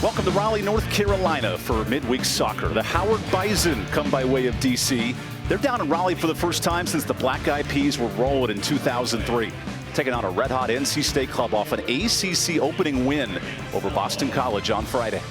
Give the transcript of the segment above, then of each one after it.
Welcome to Raleigh, North Carolina for midweek soccer. The Howard Bison come by way of DC. They're down in Raleigh for the first time since the Black Eyed Peas were rolling in 2003. Taking on a red-hot NC State club off an ACC opening win over Boston College on Friday.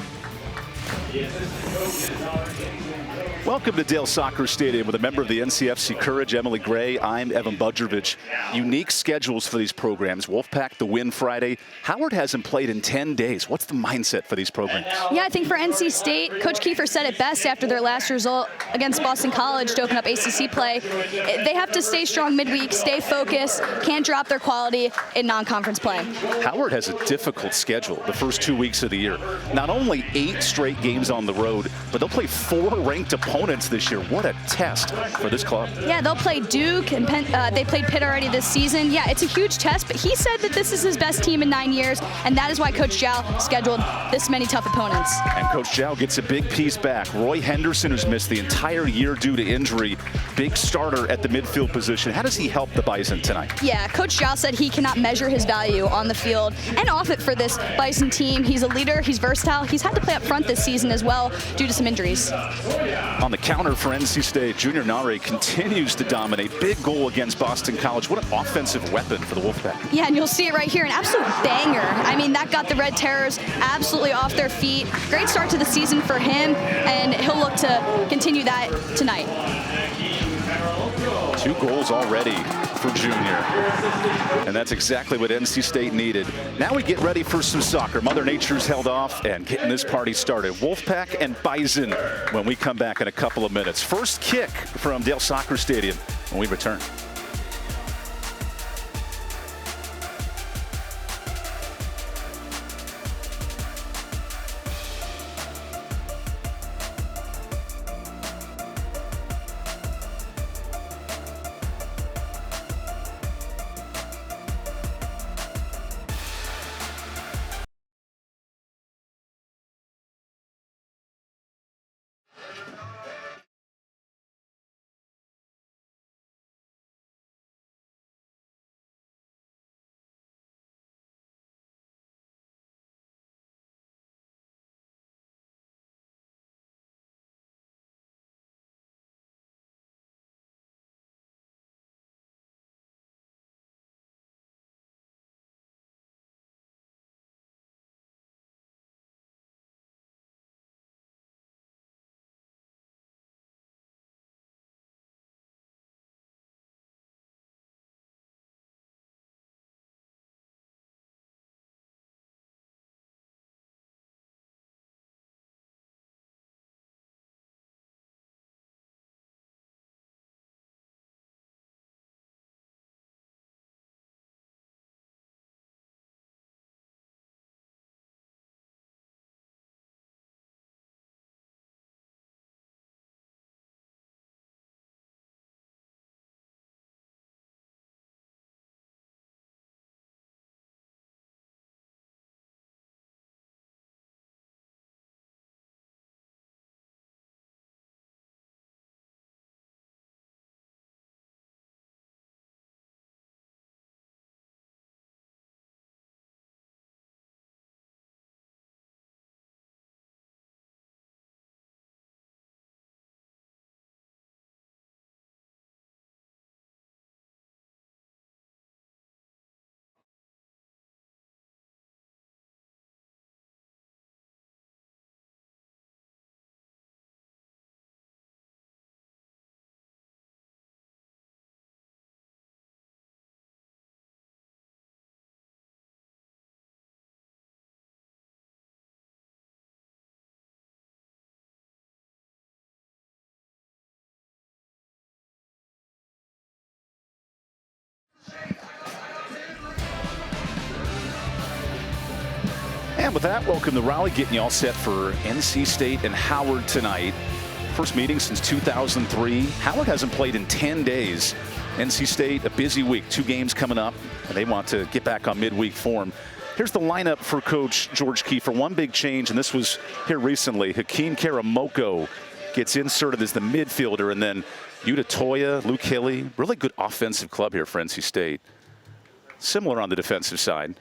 Welcome to Dale Soccer Stadium with a member of the NCFC Courage, Emily Gray. I'm EvanBudrovich. Unique schedules for these programs. Wolfpack, the win Friday. Howard hasn't played in 10 days. What's the mindset for these programs? Yeah, I think for NC State, Coach Kiefer said it best after their last result against Boston College to open up ACC play. They have to stay strong midweek, stay focused, can't drop their quality in non-conference play. Howard has a difficult schedule the first 2 weeks of the year. Not only 8 straight games on the road, but they'll play 4 ranked opponents this year. What a test for this club. Yeah, they'll play Duke, and they played Pitt already this season. Yeah, it's a huge test, but he said that this is his best team in 9 years, and that is why Coach Zhao scheduled this many tough opponents. And Coach Zhao gets a big piece back. Roy Henderson, who's missed the entire year due to injury, big starter at the midfield position. How does he help the Bison tonight? Yeah, Coach Zhao said he cannot measure his value on the field and off it for this Bison team. He's a leader, he's versatile. He's had to play up front this season as well due to some injuries. On the counter for NC State, Junior Nare continues to dominate. Big goal against Boston College. What an offensive weapon for the Wolfpack. Yeah, and you'll see it right here, an absolute banger. I mean, that got the Red Terrors absolutely off their feet. Great start to the season for him, and he'll look to continue that tonight. 2 goals already for Junior. And that's exactly what NC State needed. Now we get ready for some soccer. Mother Nature's held off and getting this party started. Wolfpack and Bison when we come back in a couple of minutes. First kick from Dale Soccer Stadium when we return. And with that, welcome to Raleigh, getting you all set for NC State and Howard tonight. First meeting since 2003. Howard hasn't played in 10 days. NC State, a busy week, 2 games coming up, and they want to get back on midweek form. Here's the lineup for Coach George Kiefer. One big change, and this was here recently. Hakeem Karamoko gets inserted as the midfielder, and then Yuta Toya, Luke Hilly. Really good offensive club here for NC State. Similar on the defensive side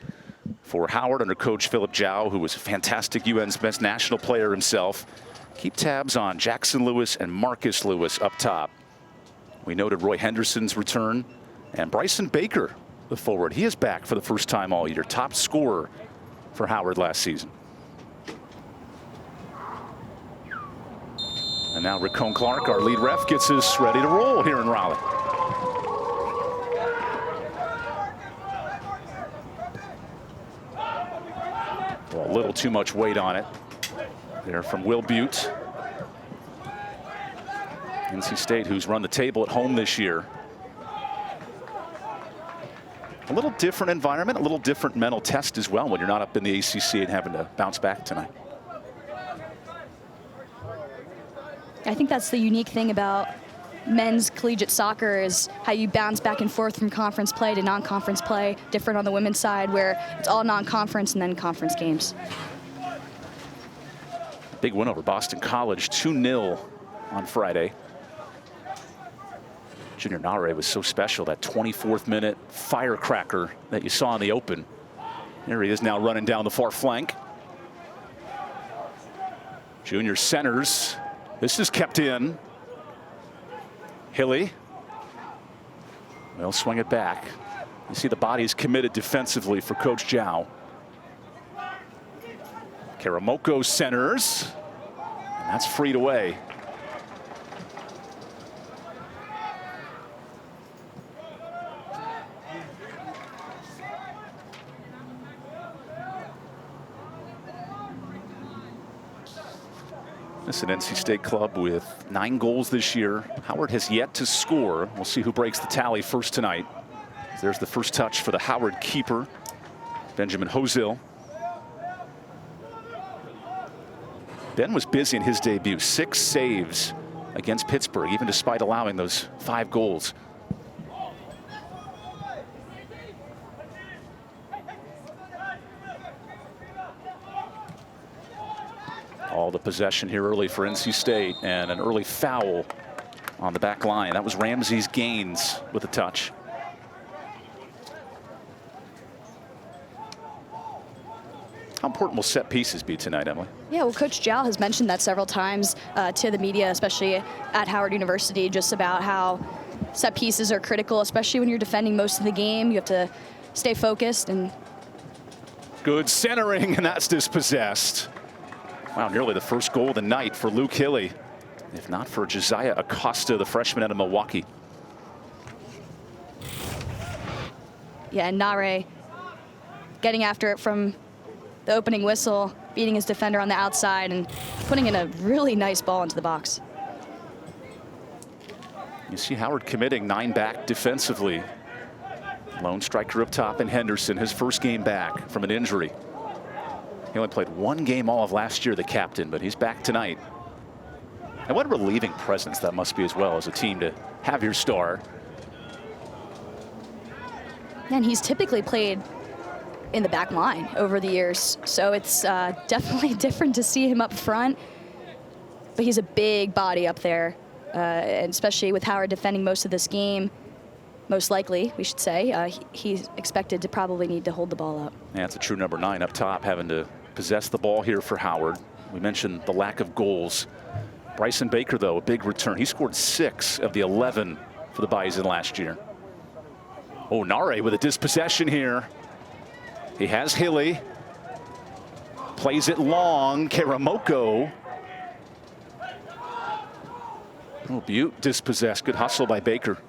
for Howard under coach Philip Zhao, who was a fantastic UN's best national player himself. Keep tabs on Jackson Lewis and Marcus Lewis up top. We noted Roy Henderson's return, and Bryson Baker, the forward. He is back for the first time all year. Top scorer for Howard last season. And now Rickone Clark, our lead ref, gets us ready to roll here in Raleigh. Well, a little too much weight on it there from Will Butte. NC State, who's run the table at home this year. A little different environment, a little different mental test as well when you're not up in the ACC and having to bounce back tonight. I think that's the unique thing about men's collegiate soccer is how you bounce back and forth from conference play to non-conference play, different on the women's side where it's all non-conference and then conference games. Big win over Boston College, 2-0 on Friday. Junior Nare was so special, that 24th minute firecracker that you saw in the open. There he is now running down the far flank. Junior centers. This is kept in. Hilly. They'll swing it back. You see the bodies committed defensively for Coach Zhao. Karamoko centers. And that's freed away. This is an NC State club with 9 goals this year. Howard has yet to score. We'll see who breaks the tally first tonight. There's the first touch for the Howard keeper, Benjamin Hozil. Ben was busy in his debut. 6 saves against Pittsburgh, even despite allowing those 5 goals. All the possession here early for NC State, and an early foul on the back line. That was Ramsey's Gaines with a touch. How important will set pieces be tonight, Emily? Yeah, well, Coach Zhao has mentioned that several times to the media, especially at Howard University, just about how set pieces are critical, especially when you're defending most of the game. You have to stay focused. And good centering, and that's dispossessed. Wow, nearly the first goal of the night for Luke Hilly, if not for Josiah Acosta, the freshman out of Milwaukee. Yeah, and Nare getting after it from the opening whistle, beating his defender on the outside and putting in a really nice ball into the box. You see Howard committing 9 back defensively. Lone striker up top in Henderson, his first game back from an injury. He only played 1 game all of last year, the captain, but he's back tonight. And what a relieving presence that must be as well as a team to have your star. And he's typically played in the back line over the years, so it's definitely different to see him up front. But he's a big body up there, and especially with Howard defending most of this game, most likely, we should say, he's expected to probably need to hold the ball up. Yeah, it's a true number 9 up top, having to possess the ball here for Howard. We mentioned the lack of goals. Bryson Baker, though, a big return. He scored 6 of the 11 for the Bison last year. Oh, Nare with a dispossession here. He has Hilly. Plays it long. Karamoko. Oh, Butte dispossessed. Good hustle by Baker.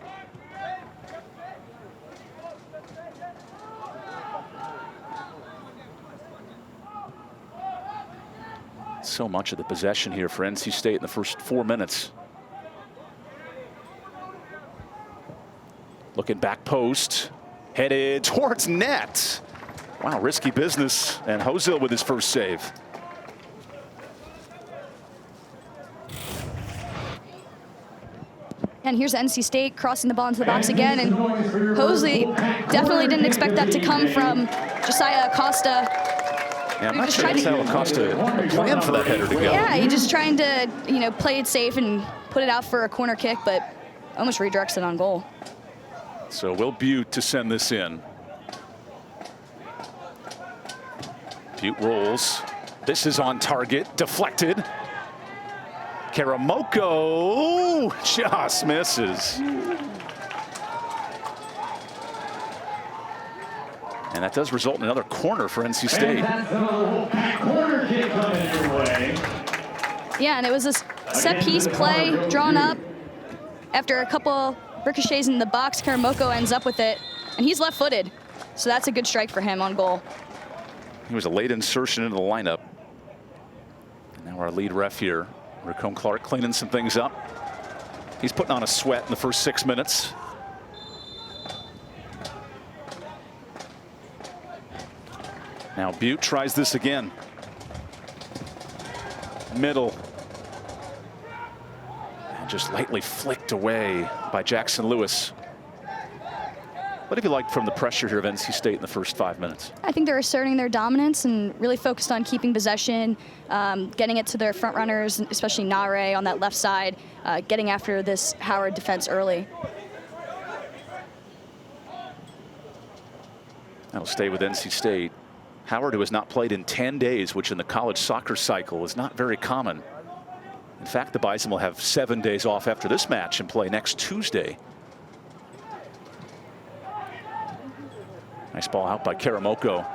So much of the possession here for NC State in the first 4 minutes. Looking back post, headed towards net. Wow, risky business, and Hozil with his first save. And here's NC State crossing the ball into the box again, and Hozil definitely didn't expect that to come from Josiah Acosta. Yeah, I'm not sure that's how Acosta planned for that header to go. Yeah, he's just trying to, play it safe and put it out for a corner kick, but almost redirects it on goal. So Will Butte to send this in. Butte rolls. This is on target, deflected. Karamoko just misses. And that does result in another corner for NC State. Corner kick coming your way. Yeah, and it was a set piece play drawn up. After a couple ricochets in the box, Karamoko ends up with it, and he's left-footed. So that's a good strike for him on goal. He was a late insertion into the lineup. And now our lead ref here, Racone Clark, cleaning some things up. He's putting on a sweat in the first 6 minutes. Now Butte tries this again. Middle. And just lightly flicked away by Jackson Lewis. What have you liked from the pressure here of NC State in the first 5 minutes? I think they're asserting their dominance and really focused on keeping possession, getting it to their front runners, especially Nare on that left side, getting after this Howard defense early. That'll stay with NC State. Howard, who has not played in 10 days, which in the college soccer cycle is not very common. In fact, the Bison will have 7 days off after this match and play next Tuesday. Nice ball out by Karamoko.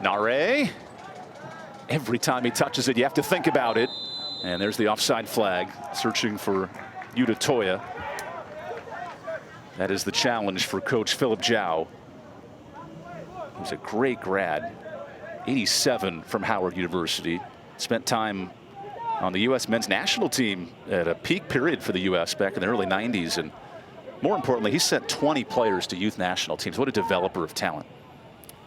Nare. Every time he touches it, you have to think about it. And there's the offside flag, searching for Yuta Toya. That is the challenge for Coach Philip Zhao. He's a great grad, 87 from Howard University. Spent time on the U.S. men's national team at a peak period for the U.S. back in the early 90s. And more importantly, he sent 20 players to youth national teams. What a developer of talent.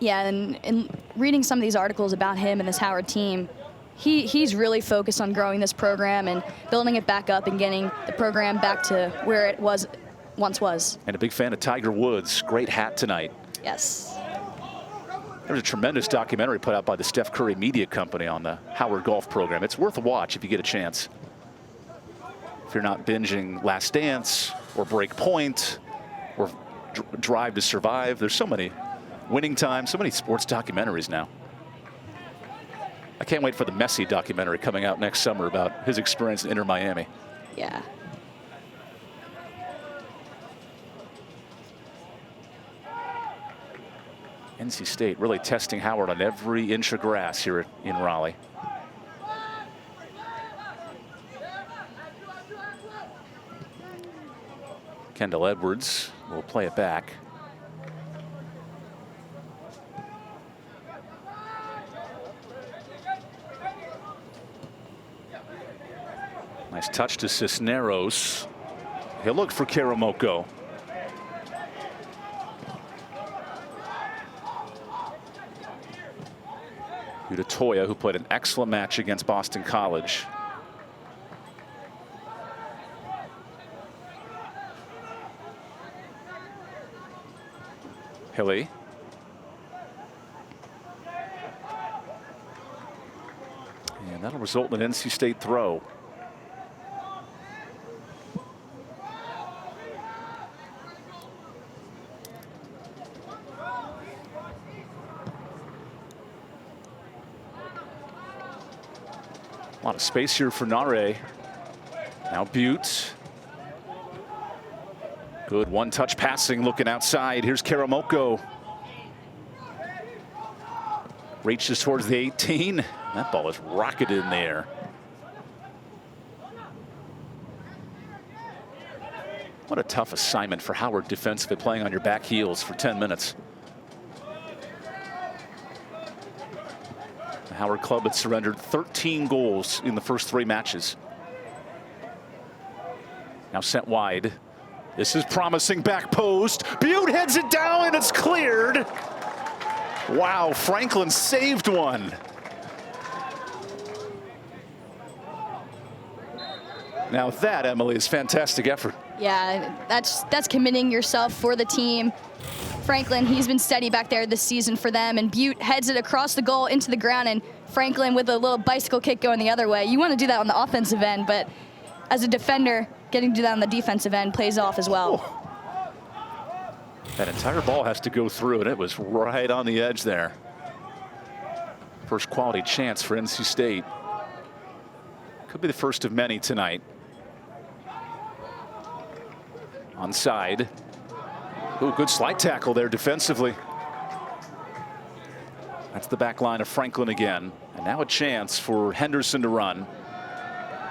Yeah, and reading some of these articles about him and this Howard team, he's really focused on growing this program and building it back up and getting the program back to where it once was. And a big fan of Tiger Woods. Great hat tonight. Yes. There's a tremendous documentary put out by the Steph Curry Media Company on the Howard golf program. It's worth a watch if you get a chance. If you're not binging Last Dance or Break Point or Drive to Survive, there's so many. Winning Time, so many sports documentaries now. I can't wait for the Messi documentary coming out next summer about his experience in Inter Miami. Yeah. NC State really testing Howard on every inch of grass here in Raleigh. Kendall Edwards will play it back. Nice touch to Cisneros. He'll look for Karamoko. Yuta Toya, who played an excellent match against Boston College. Hilly. And that'll result in an NC State throw. A lot of space here for Nare. Now Butte. Good one-touch passing, looking outside. Here's Karamoko. Reaches towards the 18. That ball is rocketed in the air. What a tough assignment for Howard defensively, playing on your back heels for 10 minutes. The Howard club had surrendered 13 goals in the first 3 matches. Now sent wide. This is promising back post. Butte heads it down and it's cleared. Wow, Franklin saved one. Now that, Emily, is fantastic effort. Yeah, that's committing yourself for the team. Franklin, he's been steady back there this season for them, and Butte heads it across the goal into the ground, and Franklin with a little bicycle kick going the other way. You want to do that on the offensive end, but as a defender, getting to do that on the defensive end plays off as well. That entire ball has to go through, and it was right on the edge there. First quality chance for NC State. Could be the first of many tonight. Onside. Ooh, good slide tackle there defensively. That's the back line of Franklin again. And now a chance for Henderson to run.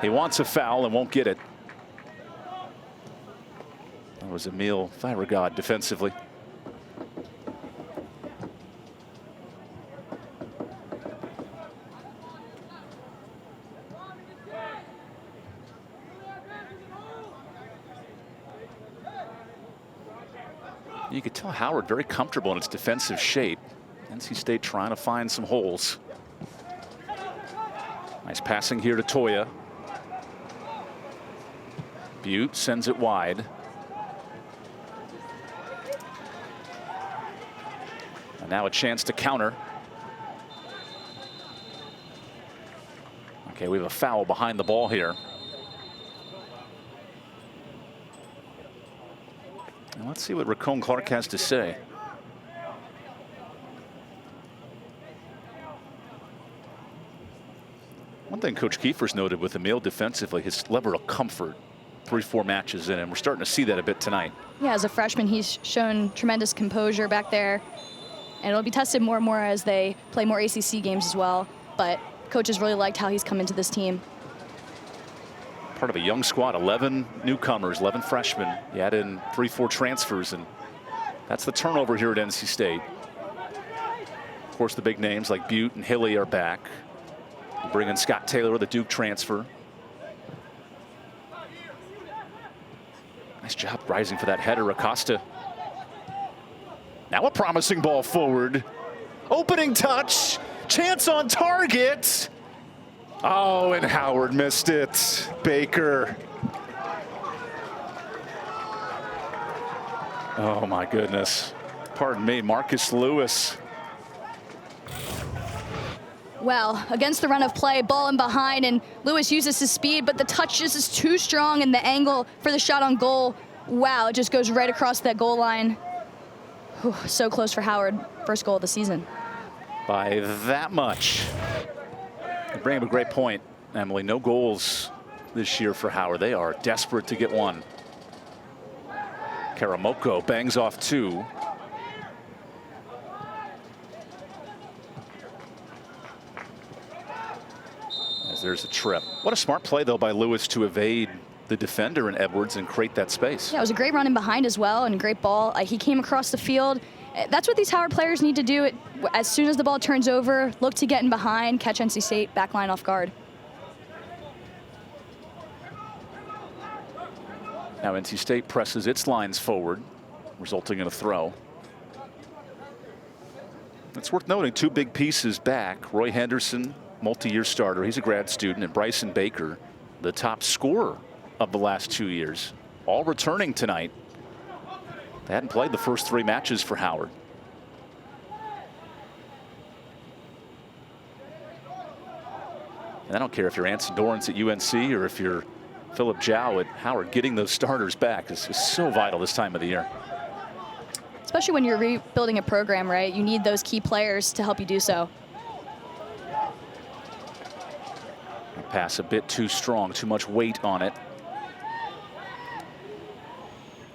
He wants a foul and won't get it. That was Emil Thyragod defensively. You could tell Howard very comfortable in its defensive shape. NC State trying to find some holes. Nice passing here to Toya. Butte sends it wide. And now a chance to counter. Okay, we have a foul behind the ball here. And let's see what Racone Clark has to say. One thing Coach Kiefer's noted with Emil defensively, his level of comfort 3-4 matches in, and we're starting to see that a bit tonight. Yeah, as a freshman, he's shown tremendous composure back there. And it'll be tested more and more as they play more ACC games as well. But coach has really liked how he's come into this team. Part of a young squad, 11 newcomers, 11 freshmen. You add in 3-4 transfers, and that's the turnover here at NC State. Of course, the big names like Butte and Hilly are back. You bring in Scott Taylor, the Duke transfer. Nice job rising for that header, Acosta. Now a promising ball forward. Opening touch, chance on target. Oh, and Howard missed it. Baker. Oh my goodness. Pardon me, Marcus Lewis. Well, against the run of play, ball in behind, and Lewis uses his speed, but the touch just is too strong, and the angle for the shot on goal, wow, it just goes right across that goal line. Whew, so close for Howard, first goal of the season. By that much. You bring up a great point, Emily. No goals this year for Howard. They are desperate to get one. Karamoko bangs off two. As there's a trip. What a smart play, though, by Lewis to evade the defender in Edwards and create that space. Yeah, it was a great run in behind as well, and a great ball. He came across the field. That's what these Howard players need to do. As soon as the ball turns over, look to get in behind, catch NC State back line off guard. Now NC State presses its lines forward, resulting in a throw. It's worth noting two big pieces back. Roy Henderson, multi-year starter. He's a grad student. And Bryson Baker, the top scorer of the last 2 years, all returning tonight. They hadn't played the first 3 matches for Howard. And I don't care if you're Anson Dorrance at UNC or if you're Philip Zhao at Howard. Getting those starters back is so vital this time of the year. Especially when you're rebuilding a program, right? You need those key players to help you do so. Pass a bit too strong, too much weight on it.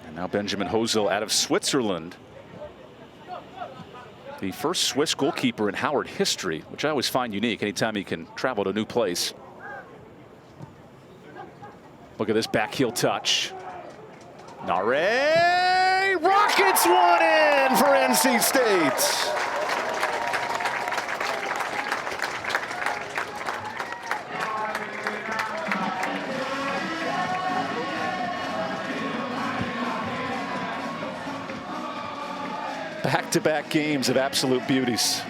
And now Benjamin Hosel out of Switzerland. The first Swiss goalkeeper in Howard history, which I always find unique anytime you can travel to a new place. Look at this backheel touch. Nare rockets one in for NC State. Back-to-back games of absolute beauties.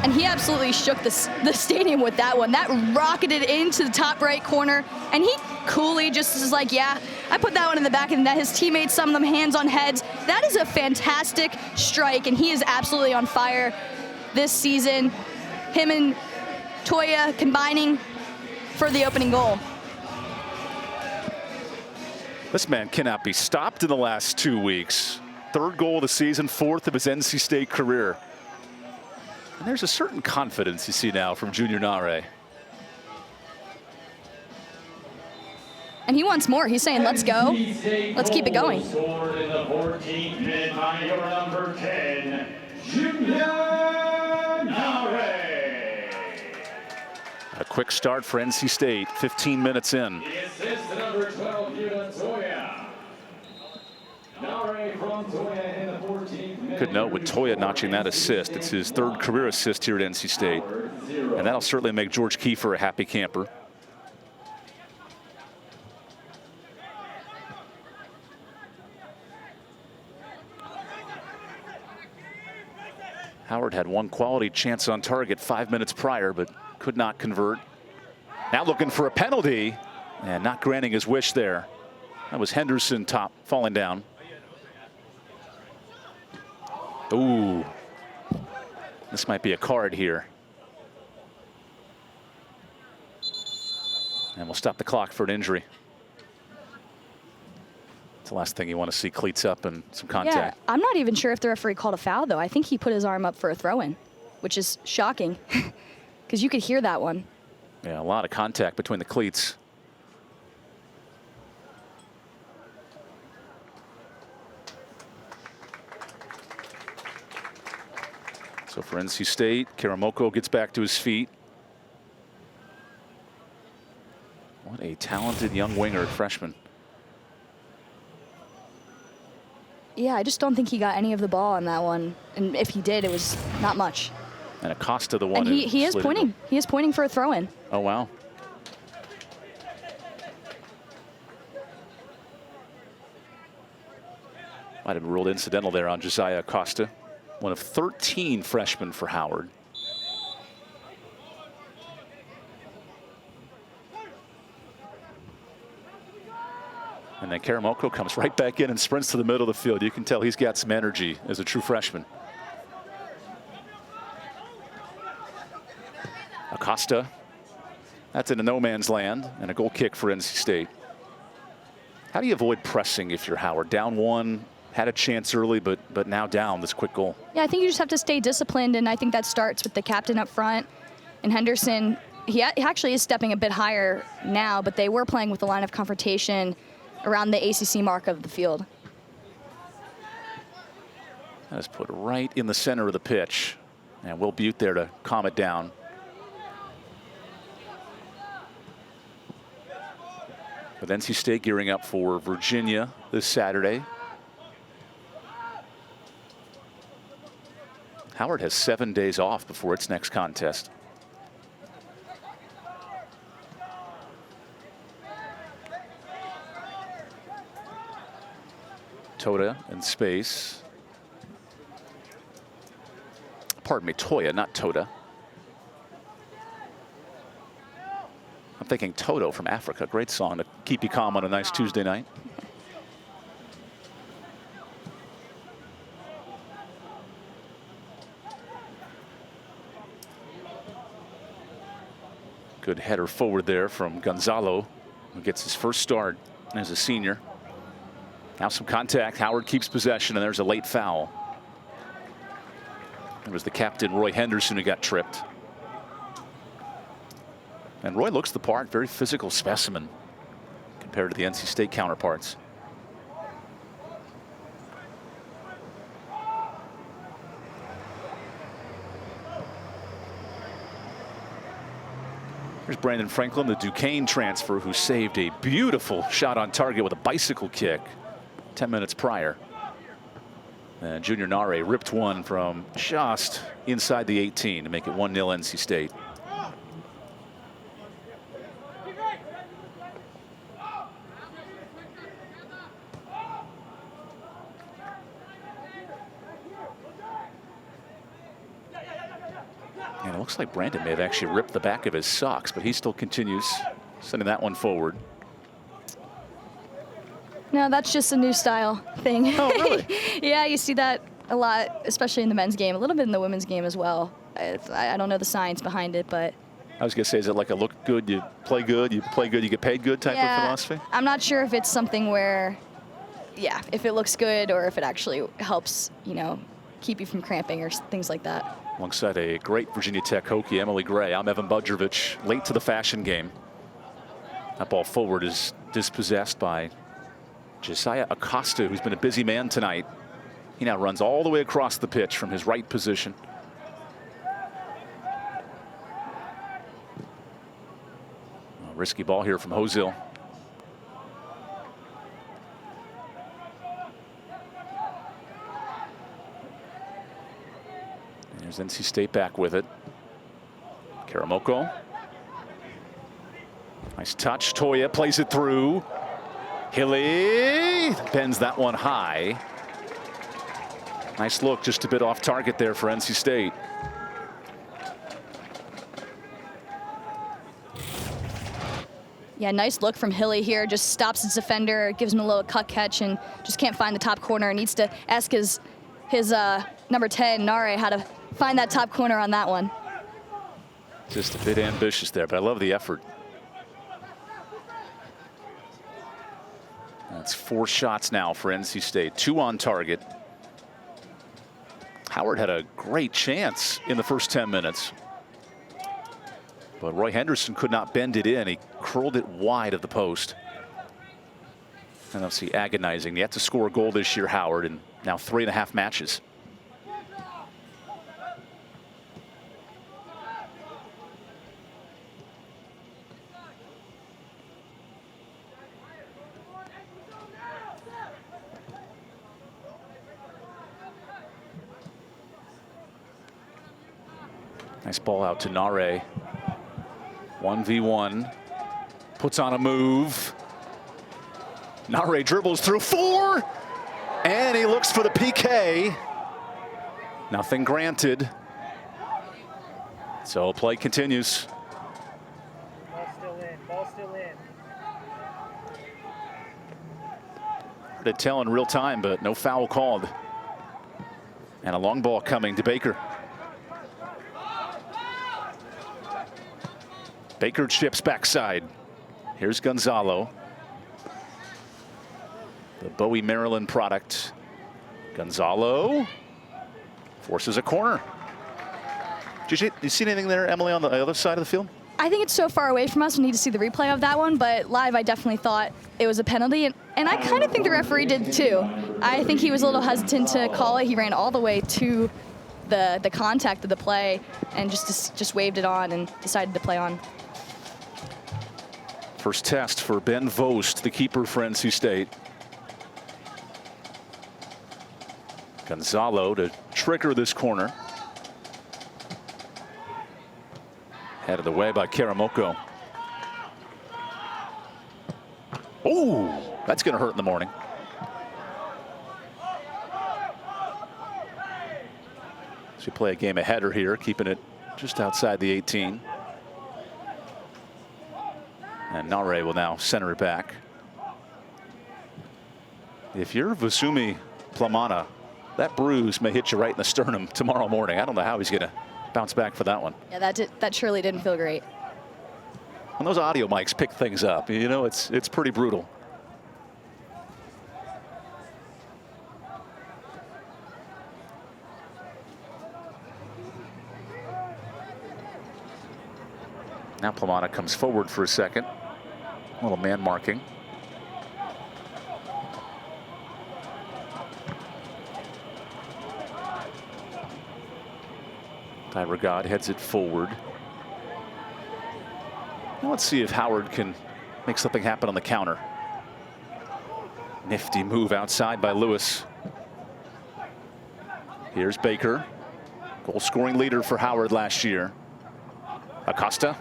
And he absolutely shook the stadium with that one. That rocketed into the top right corner, and he coolly just is like, yeah, I put that one in the back of the net. His teammates, some of them hands on heads. That is a fantastic strike, and he is absolutely on fire this season. Him and Toya combining for the opening goal. This man cannot be stopped in the last 2 weeks. 3rd goal of the season, 4th of his NC State career. And there's a certain confidence you see now from Junior Nare. And he wants more. He's saying, let's go. Let's keep it going. Scored in the 14th minute by your number 10, Junior Nare. A quick start for NC State, 15 minutes in. The assist to number 12, Toya. Nare from Toya in the 14th minute. Good note with Toya notching that assist. It's his 3rd career assist here at NC State. And that'll certainly make George Kiefer a happy camper. Howard had one quality chance on target 5 minutes prior, but could not convert. Now looking for a penalty and not granting his wish there. That was Henderson top falling down. Ooh, this might be a card here. And we'll stop the clock for an injury. It's the last thing you want to see, cleats up and some contact. Yeah, I'm not even sure if the referee called a foul, though. I think he put his arm up for a throw-in, which is shocking because you could hear that one. Yeah, a lot of contact between the cleats. So for NC State, Karamoko gets back to his feet. What a talented young winger at freshman. Yeah, I just don't think he got any of the ball on that one. And if he did, it was not much. And Acosta the one. And he is pointing. He is pointing for a throw-in. Oh, wow. Might have been ruled incidental there on Josiah Acosta. One of 13 freshmen for Howard. And then Karamoko comes right back in and sprints to the middle of the field. You can tell he's got some energy as a true freshman. Acosta, that's in a no man's land, and a goal kick for NC State. How do you avoid pressing if you're Howard? Down one, had a chance early, but now down this quick goal. Yeah, I think you just have to stay disciplined, and I think that starts with the captain up front. And Henderson, he actually is stepping a bit higher now, but they were playing with the line of confrontation around the ACC mark of the field. That is put right in the center of the pitch. And Will Butte there to calm it down. With NC State gearing up for Virginia this Saturday. Howard has 7 days off before its next contest. Toda in space. Pardon me, Toya, not Toda. I'm thinking Toto from Africa. Great song to keep you calm on a nice Tuesday night. Good header forward there from Gonzalo, who gets his first start as a senior. Now some contact. Howard keeps possession, and there's a late foul. It was the captain, Roy Henderson, who got tripped. And Roy looks the part, very physical specimen compared to the NC State counterparts. Here's Brandon Franklin, the Duquesne transfer, who saved a beautiful shot on target with a bicycle kick 10 minutes prior. And Junior Nare ripped one from just inside the 18 to make it 1-0 NC State. And it looks like Brandon may have actually ripped the back of his socks, but he still continues sending that one forward. No, that's just a new style thing. Oh, really? Yeah, you see that a lot, especially in the men's game, a little bit in the women's game as well. I don't know the science behind it, but. I was going to say, is it like a look good, you play good, you get paid good type of philosophy? I'm not sure if it's something where yeah, if it looks good or if it actually helps, you know, keep you from cramping or things like that. Alongside a great Virginia Tech Hokie, Emily Gray, I'm EvanBudrovich, late to the fashion game. That ball forward is dispossessed by Josiah Acosta, who's been a busy man tonight. He now runs all the way across the pitch from his right position. A risky ball here from Hozil. There's NC State back with it. Karamoko. Nice touch. Toya plays it through. Hilly bends that one high. Nice look, just a bit off target there for NC State. Yeah, nice look from Hilly here. Just stops his defender, gives him a little cut catch, and just can't find the top corner. Needs to ask his number 10, Nare, how to find that top corner on that one. Just a bit ambitious there, but I love the effort. That's 4 shots now for NC State, 2 on target. Howard had a great chance in the first 10 minutes. But Roy Henderson could not bend it in. He curled it wide of the post. And let's see, agonizing. Yet to score a goal this year, Howard, in now 3.5 matches. Nice ball out to Nare. 1v1. Puts on a move. Nare dribbles through 4. And he looks for the PK. Nothing granted. So play continues. Ball still in. Ball still in. Hard to tell in real time, but no foul called. And a long ball coming to Baker. Baker chips backside. Here's Gonzalo. The Bowie, Maryland product. Gonzalo forces a corner. Did you see anything there, Emily, on the other side of the field? I think it's so far away from us. We need to see the replay of that one, but live I definitely thought it was a penalty, and I kind of think the referee did too. I think he was a little hesitant to call it. He ran all the way to the contact of the play and just waved it on and decided to play on. First test for Ben Vost, the keeper for NC State. Gonzalo to trigger this corner. Headed away by Karamoko. Oh, that's going to hurt in the morning. So we play a game of header here, keeping it just outside the 18. And Nare will now center it back. If you're Vasumi Plamana, that bruise may hit you right in the sternum tomorrow morning. I don't know how he's going to bounce back for that one. Yeah, that surely didn't feel great. When those audio mics pick things up, you know, it's pretty brutal. Now Plamana comes forward for a second. A little man marking. Tyragod heads it forward. Now let's see if Howard can make something happen on the counter. Nifty move outside by Lewis. Here's Baker, goal scoring leader for Howard last year. Acosta.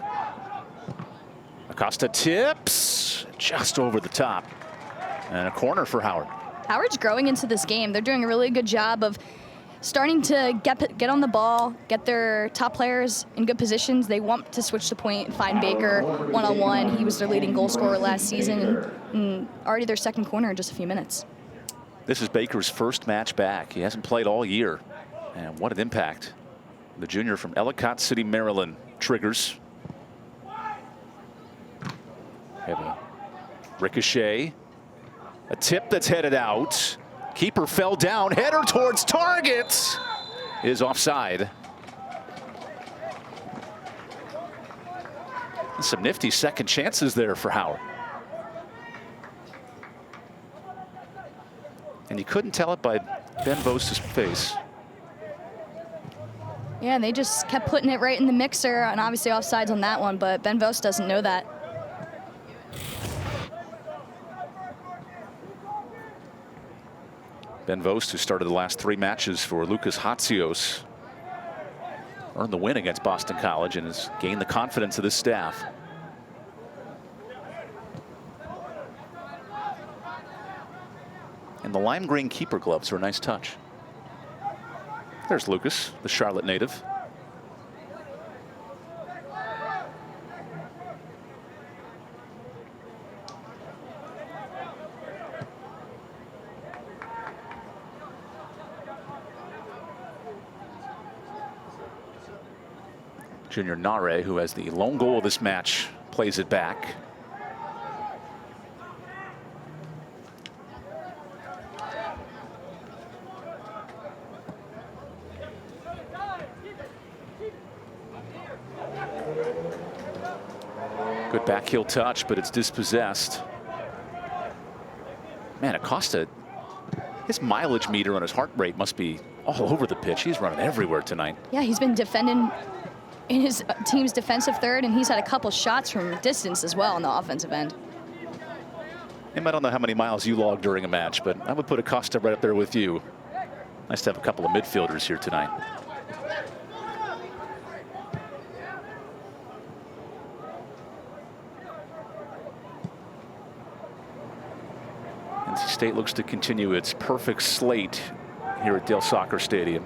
Acosta tips just over the top. And a corner for Howard. Howard's growing into this game. They're doing a really good job of starting to get on the ball, get their top players in good positions. They want to switch the point and find Baker one-on-one. He was their leading goal scorer last season and already their second corner in just a few minutes. This is Baker's first match back. He hasn't played all year. And what an impact. The junior from Ellicott City, Maryland, triggers. We have a ricochet. A tip that's headed out. Keeper fell down. Header towards target is offside. Some nifty second chances there for Howard. And you couldn't tell it by Ben Vost's face. Yeah, and they just kept putting it right in the mixer, and obviously offsides on that one, but Ben Vost doesn't know that. Ben Vost, who started the last 3 matches for Lucas Hatsios, earned the win against Boston College and has gained the confidence of this staff. And the lime green keeper gloves are a nice touch. There's Lucas, the Charlotte native. Junior Nare, who has the lone goal of this match, plays it back. Good backheel touch, but it's dispossessed. Man, Acosta, his mileage meter on his heart rate must be all over the pitch. He's running everywhere tonight. Yeah, he's been defending in his team's defensive third, and he's had a couple shots from distance as well on the offensive end. I don't know how many miles you log during a match, but I would put Acosta right up there with you. Nice to have a couple of midfielders here tonight. NC State looks to continue its perfect slate here at Dale Soccer Stadium.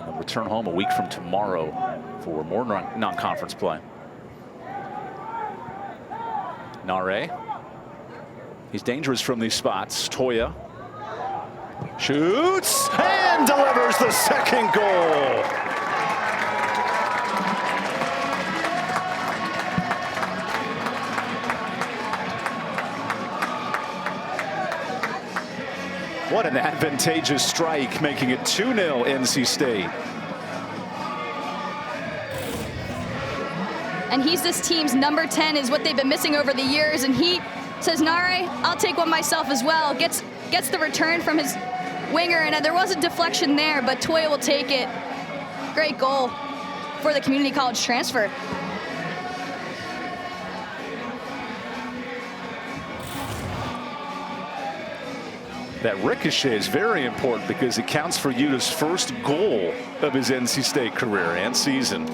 They'll return home a week from tomorrow for more non-conference play. Nare. He's dangerous from these spots. Toya shoots and delivers the second goal. What an advantageous strike, making it 2-0 NC State. And he's this team's number 10, is what they've been missing over the years. And he says, Nare, I'll take one myself as well. Gets the return from his winger, and there was a deflection there, but Toya will take it. Great goal for the community college transfer. That ricochet is very important because it counts for Utah's first goal of his NC State career and season.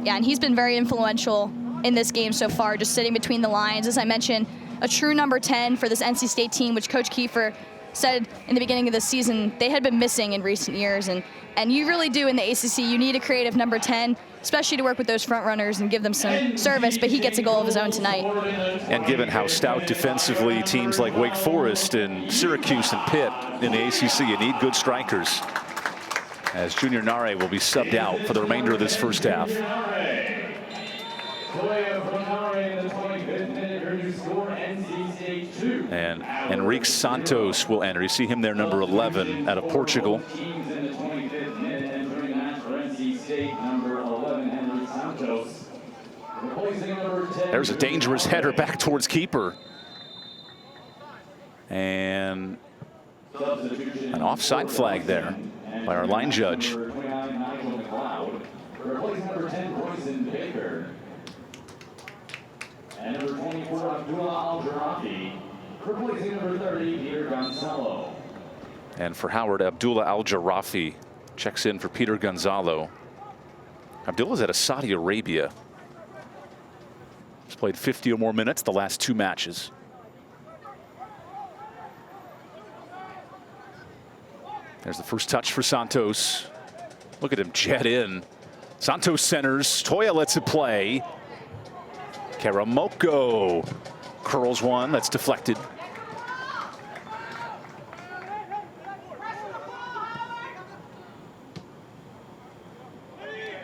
Yeah, and he's been very influential in this game so far, just sitting between the lines. As I mentioned, a true number 10 for this NC State team, which Coach Kiefer said in the beginning of the season they had been missing in recent years. And you really do in the ACC. You need a creative number 10, especially to work with those front runners and give them some service, but he gets a goal of his own tonight. And given how stout defensively teams like Wake Forest and Syracuse and Pitt in the ACC, you need good strikers. As Junior Nare will be subbed out for the remainder of this first half. And Enrique Santos will enter. You see him there, number 11, out of Portugal. There's a dangerous header back towards keeper. And an offside flag there by our line judge. And number 24, Abdullah Al-Jarafi, replacing number 30, Peter Gonzalo. And for Howard, Abdullah Al-Jarafi checks in for Peter Gonzalo. Abdullah's out of Saudi Arabia. He's played 50 or more minutes the last 2 matches. There's the first touch for Santos. Look at him jet in. Santos centers. Toya lets it play. Karamoko curls one that's deflected.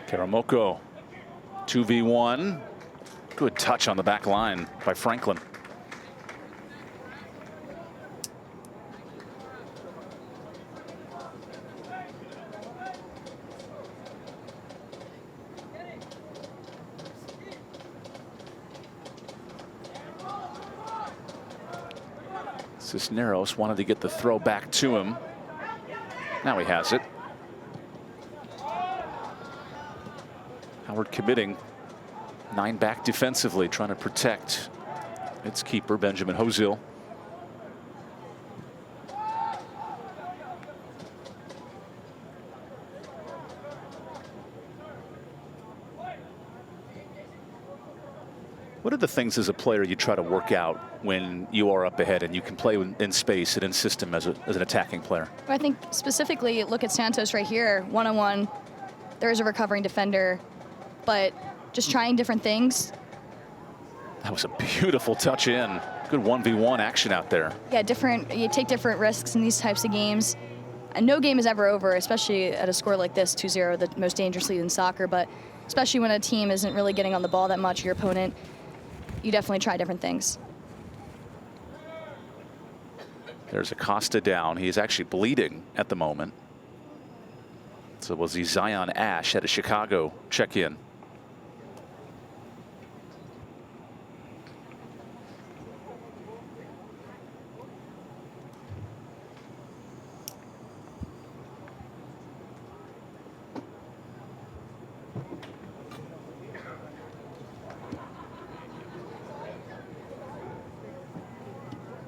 Karamoko 2v1 Good touch on the back line by Franklin. Cisneros wanted to get the throw back to him. Now he has it. Howard committing 9 back defensively, trying to protect its keeper, Benjamin Hozil. What are the things as a player you try to work out when you are up ahead and you can play in space and in system as an attacking player? I think specifically look at Santos right here, one-on-one. There is a recovering defender, but just trying different things. That was a beautiful touch in. Good 1v1 action out there. Yeah, you take different risks in these types of games. And no game is ever over, especially at a score like this, 2-0, the most dangerous lead in soccer. But especially when a team isn't really getting on the ball that much, your opponent, you definitely try different things. There's Acosta down. He is actually bleeding at the moment. So we'll see Zion Ash at a Chicago check-in.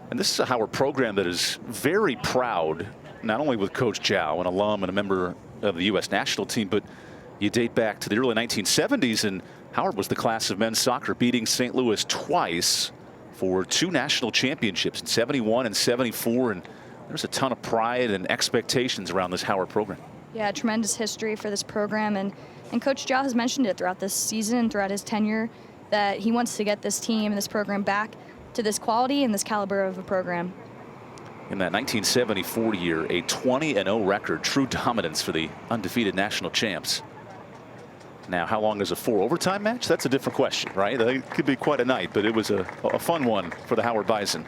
And this is a Howard program that is very proud, not only with Coach Zhao, an alum and a member of the U.S. national team, but you date back to the early 1970s, and Howard was the class of men's soccer, beating St. Louis twice for 2 national championships in '71 and '74. And there's a ton of pride and expectations around this Howard program. Yeah, tremendous history for this program. And Coach Zhao has mentioned it throughout this season and throughout his tenure that he wants to get this team and this program back to this quality and this caliber of a program. In that 1974 year, a 20-0 record, true dominance for the undefeated national champs. Now, how long is a 4 overtime match? That's a different question, right? It could be quite a night, but it was a fun one for the Howard Bison.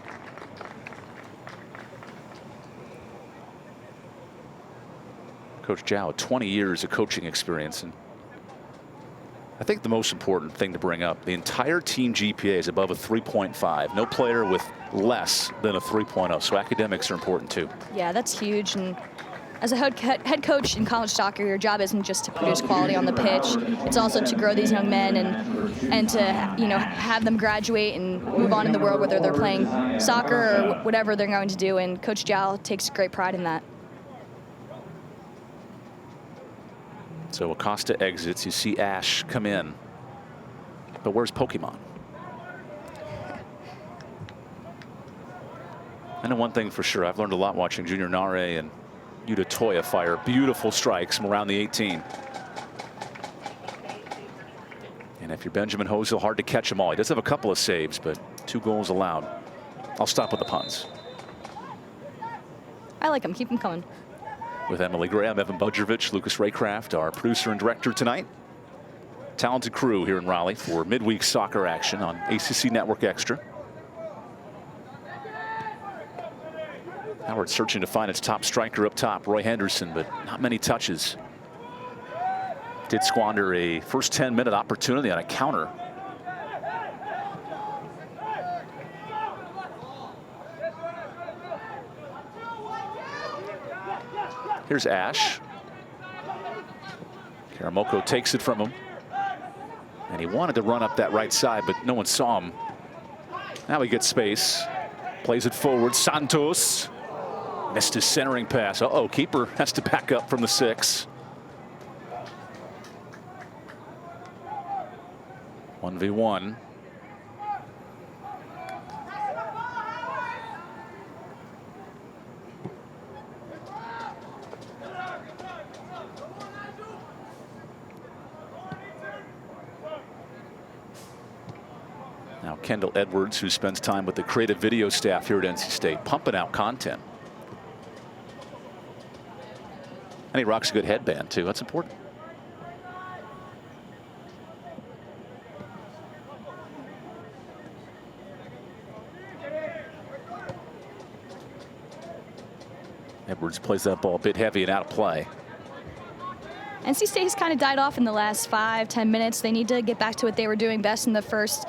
Coach Zhao, 20 years of coaching experience. And I think the most important thing to bring up, the entire team GPA is above a 3.5. No player with less than a 3.0. So academics are important too. Yeah, that's huge. And as a head coach in college soccer, your job isn't just to produce quality on the pitch. It's also to grow these young men and to have them graduate and move on in the world, whether they're playing soccer or whatever they're going to do. And Coach Zhao takes great pride in that. So Acosta exits. You see Ash come in. But where's Pokemon? I know one thing for sure. I've learned a lot watching Junior Nare and Yuta Toya fire beautiful strikes from around the 18. And if you're Benjamin Hozil, hard to catch them all. He does have a couple of saves, but 2 goals allowed. I'll stop with the puns. I like them. Keep them coming. With Emily Graham, EvanBudrovich, Lucas Raycraft, our producer and director tonight. Talented crew here in Raleigh for midweek soccer action on ACC Network Extra. Howard searching to find its top striker up top, Roy Henderson, but not many touches. Did squander a first 10-minute opportunity on a counter. Here's Ash. Karamoko takes it from him. And he wanted to run up that right side, but no one saw him. Now he gets space. Plays it forward. Santos. Missed his centering pass. Uh-oh, keeper has to back up from the 6. 1v1. Now Kendall Edwards, who spends time with the creative video staff here at NC State, pumping out content. And he rocks a good headband too. That's important. Edwards plays that ball a bit heavy and out of play. NC State has kind of died off in the last 5-10 minutes. They need to get back to what they were doing best in the first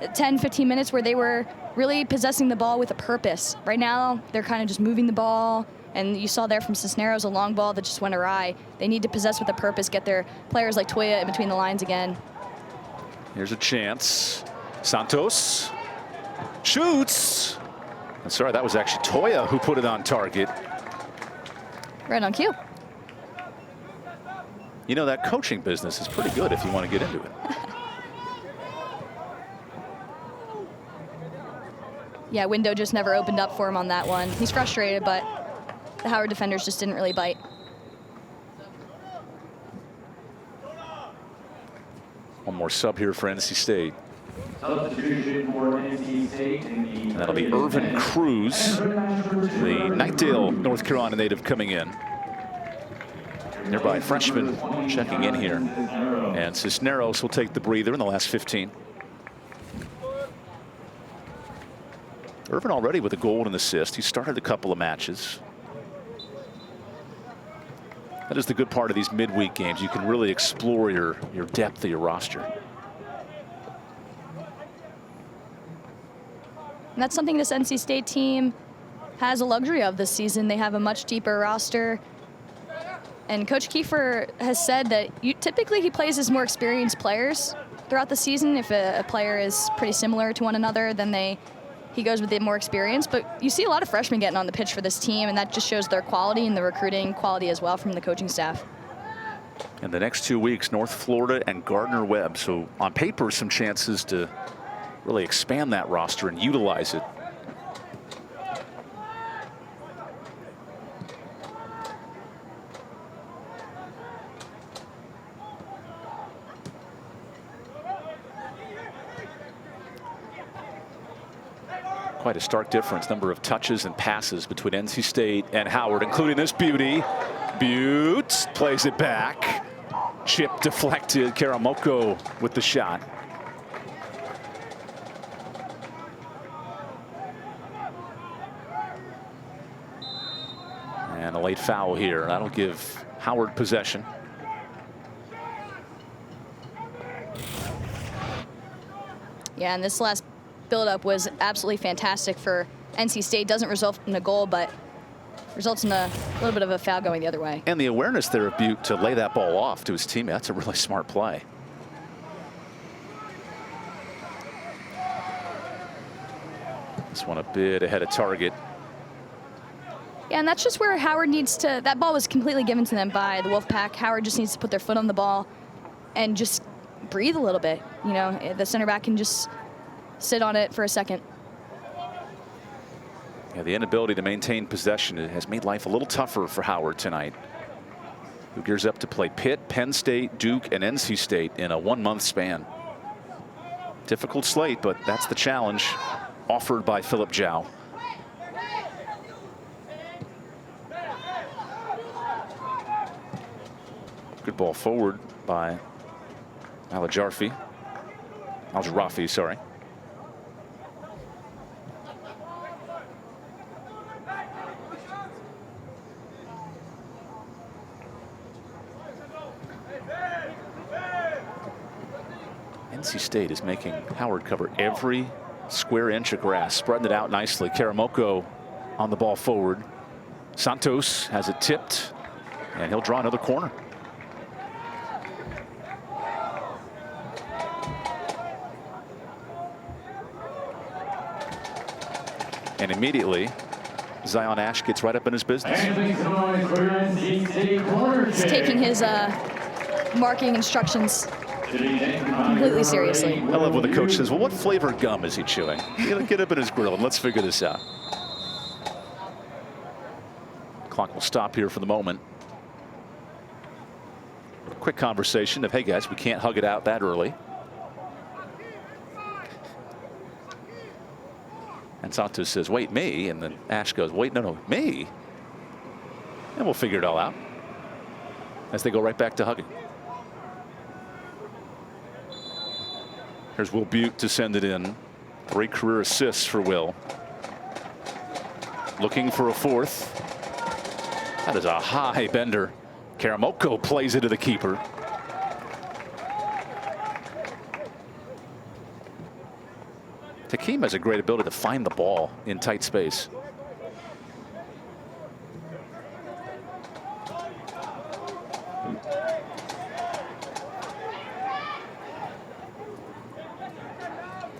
10-15 minutes, where they were really possessing the ball with a purpose. Right now, they're kind of just moving the ball, and you saw there from Cisneros a long ball that just went awry. They need to possess with a purpose, get their players like Toya in between the lines again. Here's a chance. Santos shoots. I'm sorry, that was actually Toya who put it on target. Right on cue. You know, that coaching business is pretty good if you want to get into it. Yeah, window just never opened up for him on that one. He's frustrated, but the Howard defenders just didn't really bite. One more sub here for NC State. Substitution for NC State in the And that'll be Irvin Cruz, the Knightdale, North Carolina native, coming in. Nearby freshman checking in here. And Cisneros will take the breather in the last 15. Irvin already with a goal and an assist. He started a couple of matches. That is the good part of these midweek games. You can really explore your depth of your roster. And that's something this NC State team has a luxury of this season. They have a much deeper roster. And Coach Kiefer has said that typically he plays his more experienced players throughout the season. If a player is pretty similar to one another, then he goes with the more experience. But you see a lot of freshmen getting on the pitch for this team, and that just shows their quality and the recruiting quality as well from the coaching staff. In the next 2 weeks, North Florida and Gardner-Webb. So on paper, some chances to really expand that roster and utilize it. Quite a stark difference, number of touches and passes between NC State and Howard, including this beauty. Butte plays it back. Chip deflected. Karamoko with the shot. And a late foul here. That'll give Howard possession. Yeah, and this last build-up was absolutely fantastic for NC State. Doesn't result in a goal, but results in a little bit of a foul going the other way. And the awareness there of Butte to lay that ball off to his teammate. That's a really smart play. This one a bit ahead of target. Yeah, and that's just where Howard needs to, that ball was completely given to them by the Wolfpack. Howard just needs to put their foot on the ball and just breathe a little bit. You know, the center back can just sit on it for a second. Yeah, the inability to maintain possession has made life a little tougher for Howard tonight, who gears up to play Pitt, Penn State, Duke, and NC State in a 1-month span. Difficult slate, but that's the challenge offered by Philip Zhao. Good ball forward by Al-Jarafi, sorry. NC State is making Howard cover every square inch of grass, spreading it out nicely. Karamoko on the ball forward. Santos has it tipped, and he'll draw another corner. And immediately, Zion Ash gets right up in his business. He's taking his marking instructions completely seriously. I love when the coach says, well, what flavor gum is he chewing? Get up in his grill and let's figure this out. Clock will stop here for the moment. Quick conversation of, hey guys, we can't hug it out that early. And Santos says, wait, me? And then Ash goes, wait, no, me? And we'll figure it all out as they go right back to hugging. Here's Will Butte to send it in. 3 career assists for Will. Looking for a 4th. That is a high bender. Karamoko plays it to the keeper. Takeem has a great ability to find the ball in tight space.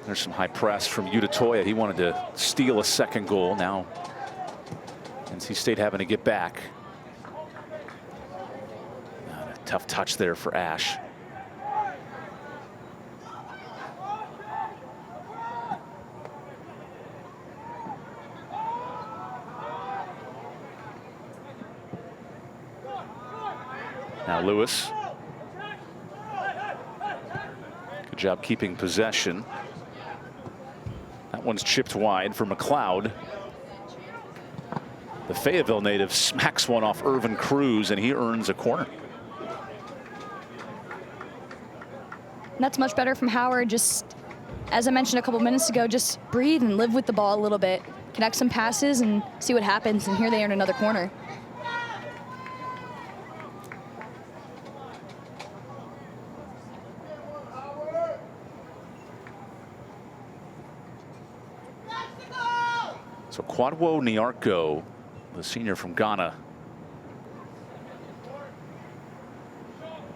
There's some high press from Udatoya. He wanted to steal a second goal. Now NC State having to get back. A tough touch there for Ash. Now Lewis. Good job keeping possession. That one's chipped wide for McLeod. The Fayetteville native smacks one off Irvin Cruz, and he earns a corner. And that's much better from Howard. Just, as I mentioned a couple minutes ago, just breathe and live with the ball a little bit. Connect some passes and see what happens. And here they earn another corner. So Kwadwo Nyarko, the senior from Ghana,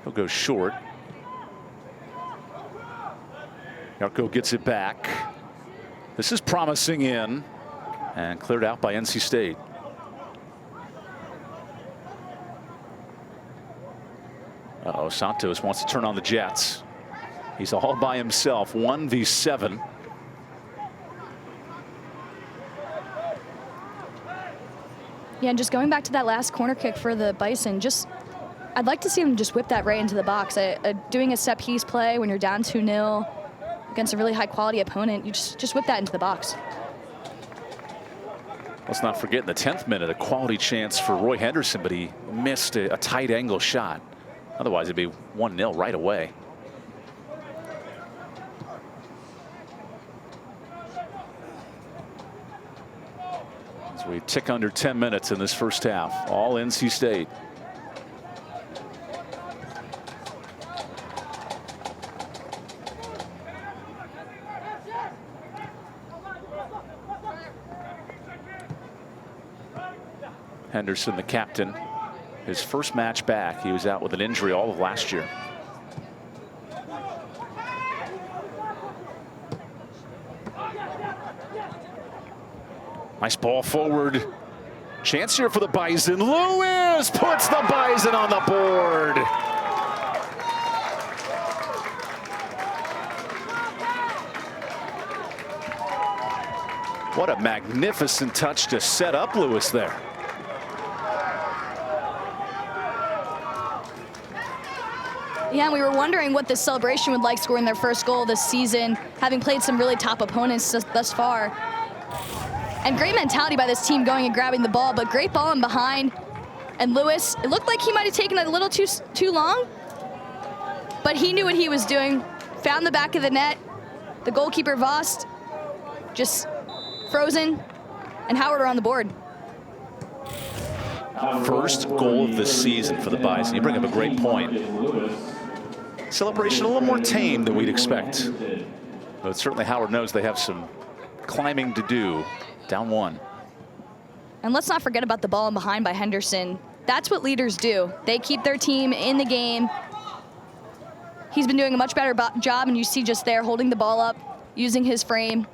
he'll go short. Nyarko gets it back. This is promising in and cleared out by NC State. Uh-oh, Santos wants to turn on the Jets. He's all by himself, 1v7. Yeah, and just going back to that last corner kick for the Bison, I'd like to see them just whip that right into the box. Doing a set piece play when you're down 2-0 against a really high quality opponent, you just whip that into the box. Let's not forget in the 10th minute, a quality chance for Roy Henderson, but he missed a tight angle shot. Otherwise, it'd be 1-0 right away. As we tick under 10 minutes in this first half, all NC State. Henderson, the captain, his first match back. He was out with an injury all of last year. Nice ball forward. Chance here for the Bison. Lewis puts the Bison on the board. What a magnificent touch to set up Lewis there. Yeah, and we were wondering what this celebration would like scoring their first goal this season, having played some really top opponents thus far. And great mentality by this team going and grabbing the ball, but great ball in behind. And Lewis, it looked like he might have taken it a little too long, but he knew what he was doing. Found the back of the net. The goalkeeper, Vost, just frozen, and Howard are on the board. First goal of the season for the Bison. You bring up a great point. Celebration a little more tame than we'd expect. But certainly Howard knows they have some climbing to do. Down one. And let's not forget about the ball in behind by Henderson. That's what leaders do. They keep their team in the game. He's been doing a much better job, and you see just there holding the ball up, using his frame.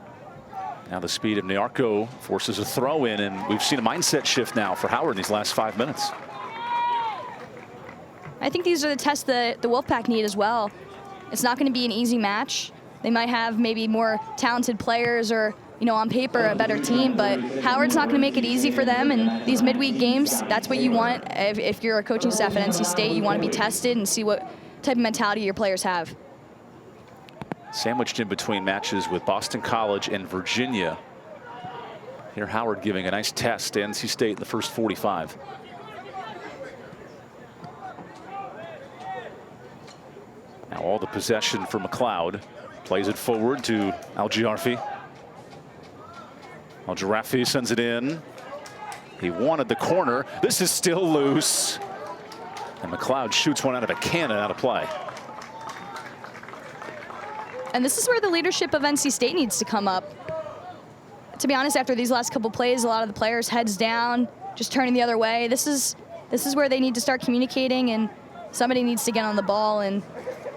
Now the speed of Nyarko forces a throw in, and we've seen a mindset shift now for Howard in these last 5 minutes. I think these are the tests that the Wolfpack need as well. It's not going to be an easy match. They might have maybe more talented players or, you know, on paper a better team, but Howard's not going to make it easy for them. And these midweek games, that's what you want. If you're a coaching staff at NC State, you want to be tested and see what type of mentality your players have. Sandwiched in between matches with Boston College and Virginia. Here Howard giving a nice test to NC State in the first 45. Now all the possession for McLeod. Plays it forward to Al-Jarafi. Al-Jarafi sends it in. He wanted the corner. This is still loose. And McLeod shoots one out of a cannon out of play. And this is where the leadership of NC State needs to come up. To be honest, after these last couple plays, a lot of the players heads down, just turning the other way. This is where they need to start communicating, and somebody needs to get on the ball and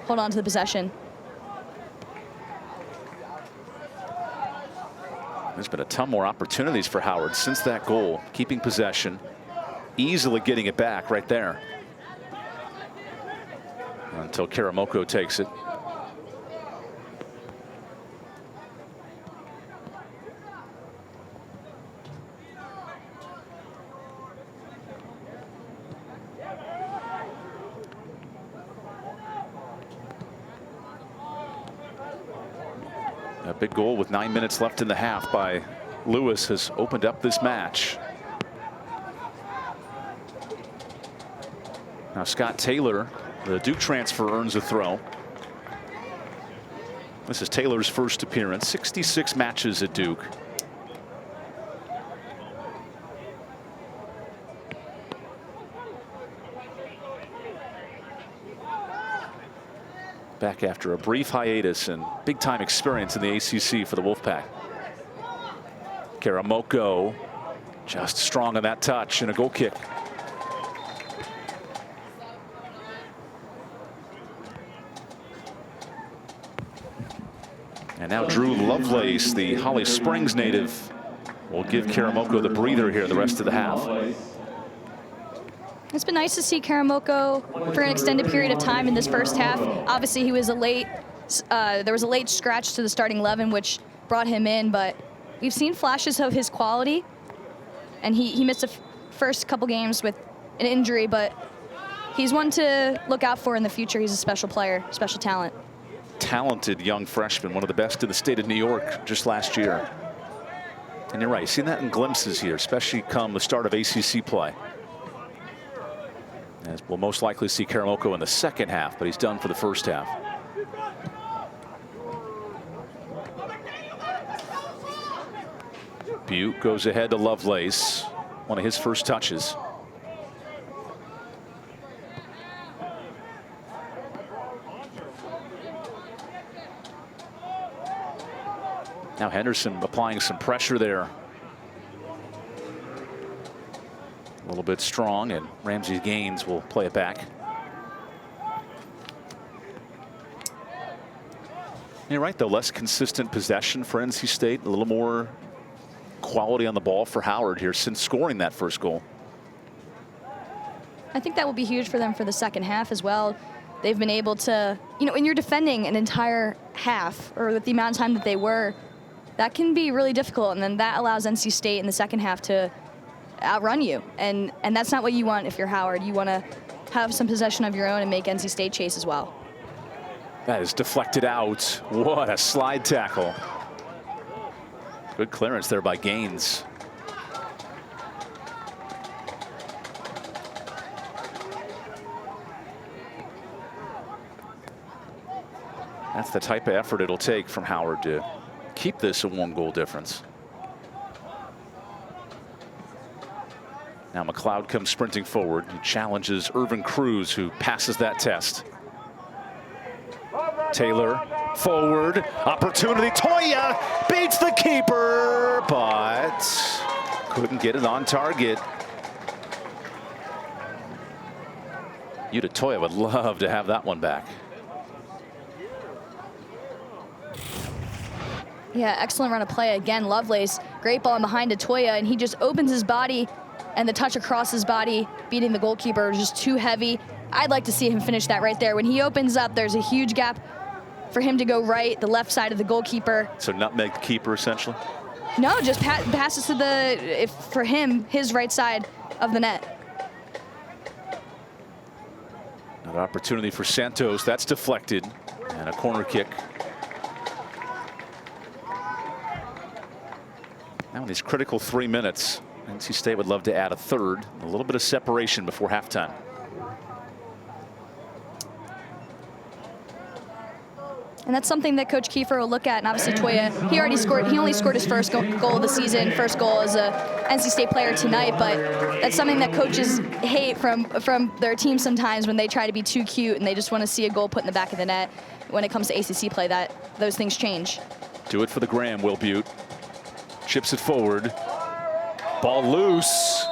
hold on to the possession. There's been a ton more opportunities for Howard since that goal, keeping possession, easily getting it back right there. Until Karamoko takes it. A big goal with 9 minutes left in the half by Lewis has opened up this match. Now Scott Taylor, the Duke transfer, earns a throw. This is Taylor's first appearance, 66 matches at Duke. Back after a brief hiatus and big time experience in the ACC for the Wolfpack. Karamoko just strong on that touch and a goal kick. And now Drew Lovelace, the Holly Springs native, will give Karamoko the breather here the rest of the half. It's been nice to see Karamoko for an extended period of time in this first half. Obviously, he was there was a late scratch to the starting 11, which brought him in, but we've seen flashes of his quality. And he missed the first couple games with an injury, but he's one to look out for in the future. He's a special player, special talent. Talented young freshman, one of the best in the state of New York just last year. And you're right, you've seen that in glimpses here, especially come the start of ACC play. As we'll most likely see Karamoko in the second half, but he's done for the first half. Butte goes ahead to Lovelace, one of his first touches. Now Henderson applying some pressure there. A little bit strong, and Ramsey Gaines will play it back. You're right, though, less consistent possession for NC State, a little more quality on the ball for Howard here since scoring that first goal. I think that will be huge for them for the second half as well. They've been able to, when you're defending an entire half, or with the amount of time that they were, that can be really difficult, and then that allows NC State in the second half to outrun you, and that's not what you want if you're Howard. You want to have some possession of your own and make NC State chase as well. That is deflected out. What a slide tackle. Good clearance there by Gaines. That's the type of effort it'll take from Howard to keep this a 1-goal difference. Now McLeod comes sprinting forward. He challenges Irvin Cruz, who passes that test. Taylor forward, opportunity. Toya beats the keeper, but couldn't get it on target. Yuta Toya would love to have that one back. Yeah, excellent run of play again. Lovelace, great ball behind to Toya, and he just opens his body, and the touch across his body, beating the goalkeeper, is just too heavy. I'd like to see him finish that right there. When he opens up, there's a huge gap for him to go right, the left side of the goalkeeper. So nutmeg the keeper, essentially? No, just passes to for him, his right side of the net. Another opportunity for Santos. That's deflected. And a corner kick. Now in these critical 3 minutes, NC State would love to add a third, a little bit of separation before halftime. And that's something that Coach Kiefer will look at. And obviously Toya, he only scored his first goal of the season, first goal as a NC State player tonight, but that's something that coaches hate from their team sometimes when they try to be too cute and they just want to see a goal put in the back of the net. When it comes to ACC play, those things change. Do it for the Graham, Will Butte. Chips it forward. Ball loose.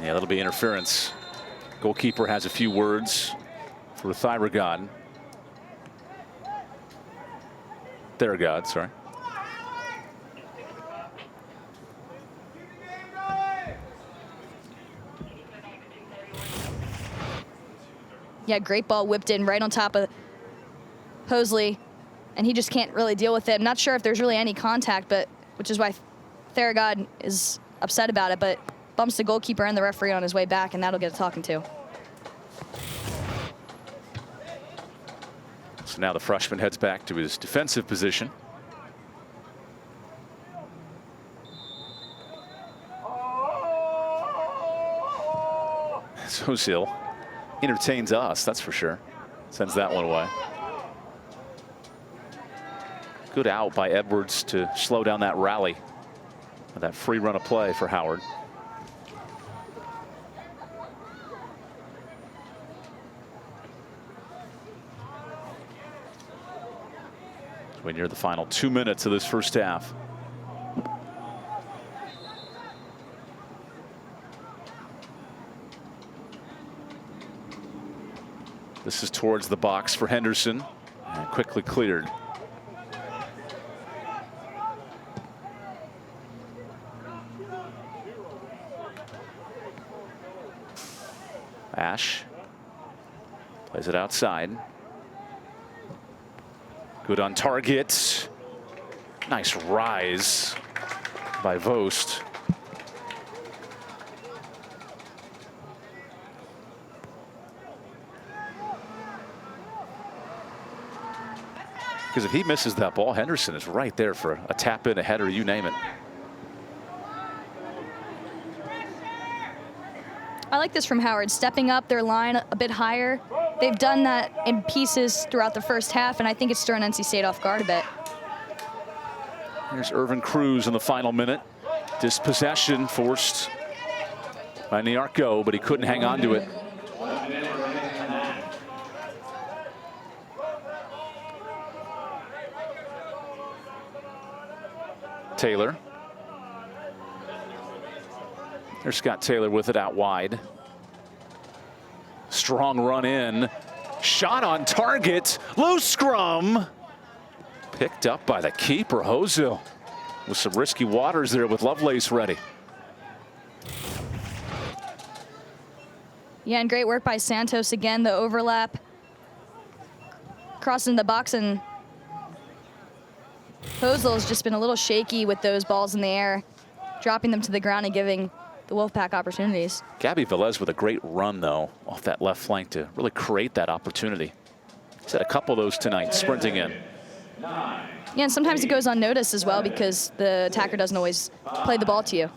Yeah, that'll be interference. Goalkeeper has a few words for Thyragod. Thyragod, sorry. Yeah, great ball whipped in right on top of Hosley, and he just can't really deal with it. I'm not sure if there's really any contact, but which is why Thyragod is upset about it, but bumps the goalkeeper and the referee on his way back, and that'll get a talking to. So now the freshman heads back to his defensive position. Sosil entertains us, that's for sure. Sends that one away. Good out by Edwards to slow down that rally. That free run of play for Howard. We're near the final 2 minutes of this first half. This is towards the box for Henderson, and quickly cleared. Ash plays it outside. Good on target. Nice rise by Vost. Because if he misses that ball, Henderson is right there for a tap in, a header, you name it. I like this from Howard, stepping up their line a bit higher. They've done that in pieces throughout the first half, and I think it's thrown NC State off guard a bit. Here's Irvin Cruz in the final minute. Dispossession forced by Niarco, but he couldn't hang on to it. Taylor. There's Scott Taylor with it out wide. Strong run in. Shot on target. Loose scrum. Picked up by the keeper, Hosil. With some risky waters there with Lovelace ready. Yeah, and great work by Santos again. The overlap. Crossing the box, and Hosil's just been a little shaky with those balls in the air, dropping them to the ground and giving the Wolfpack opportunities. Gabby Velez with a great run, though, off that left flank to really create that opportunity. He's had a couple of those tonight, sprinting in. Yeah, and sometimes it goes unnoticed as well because the attacker doesn't always play the ball to you.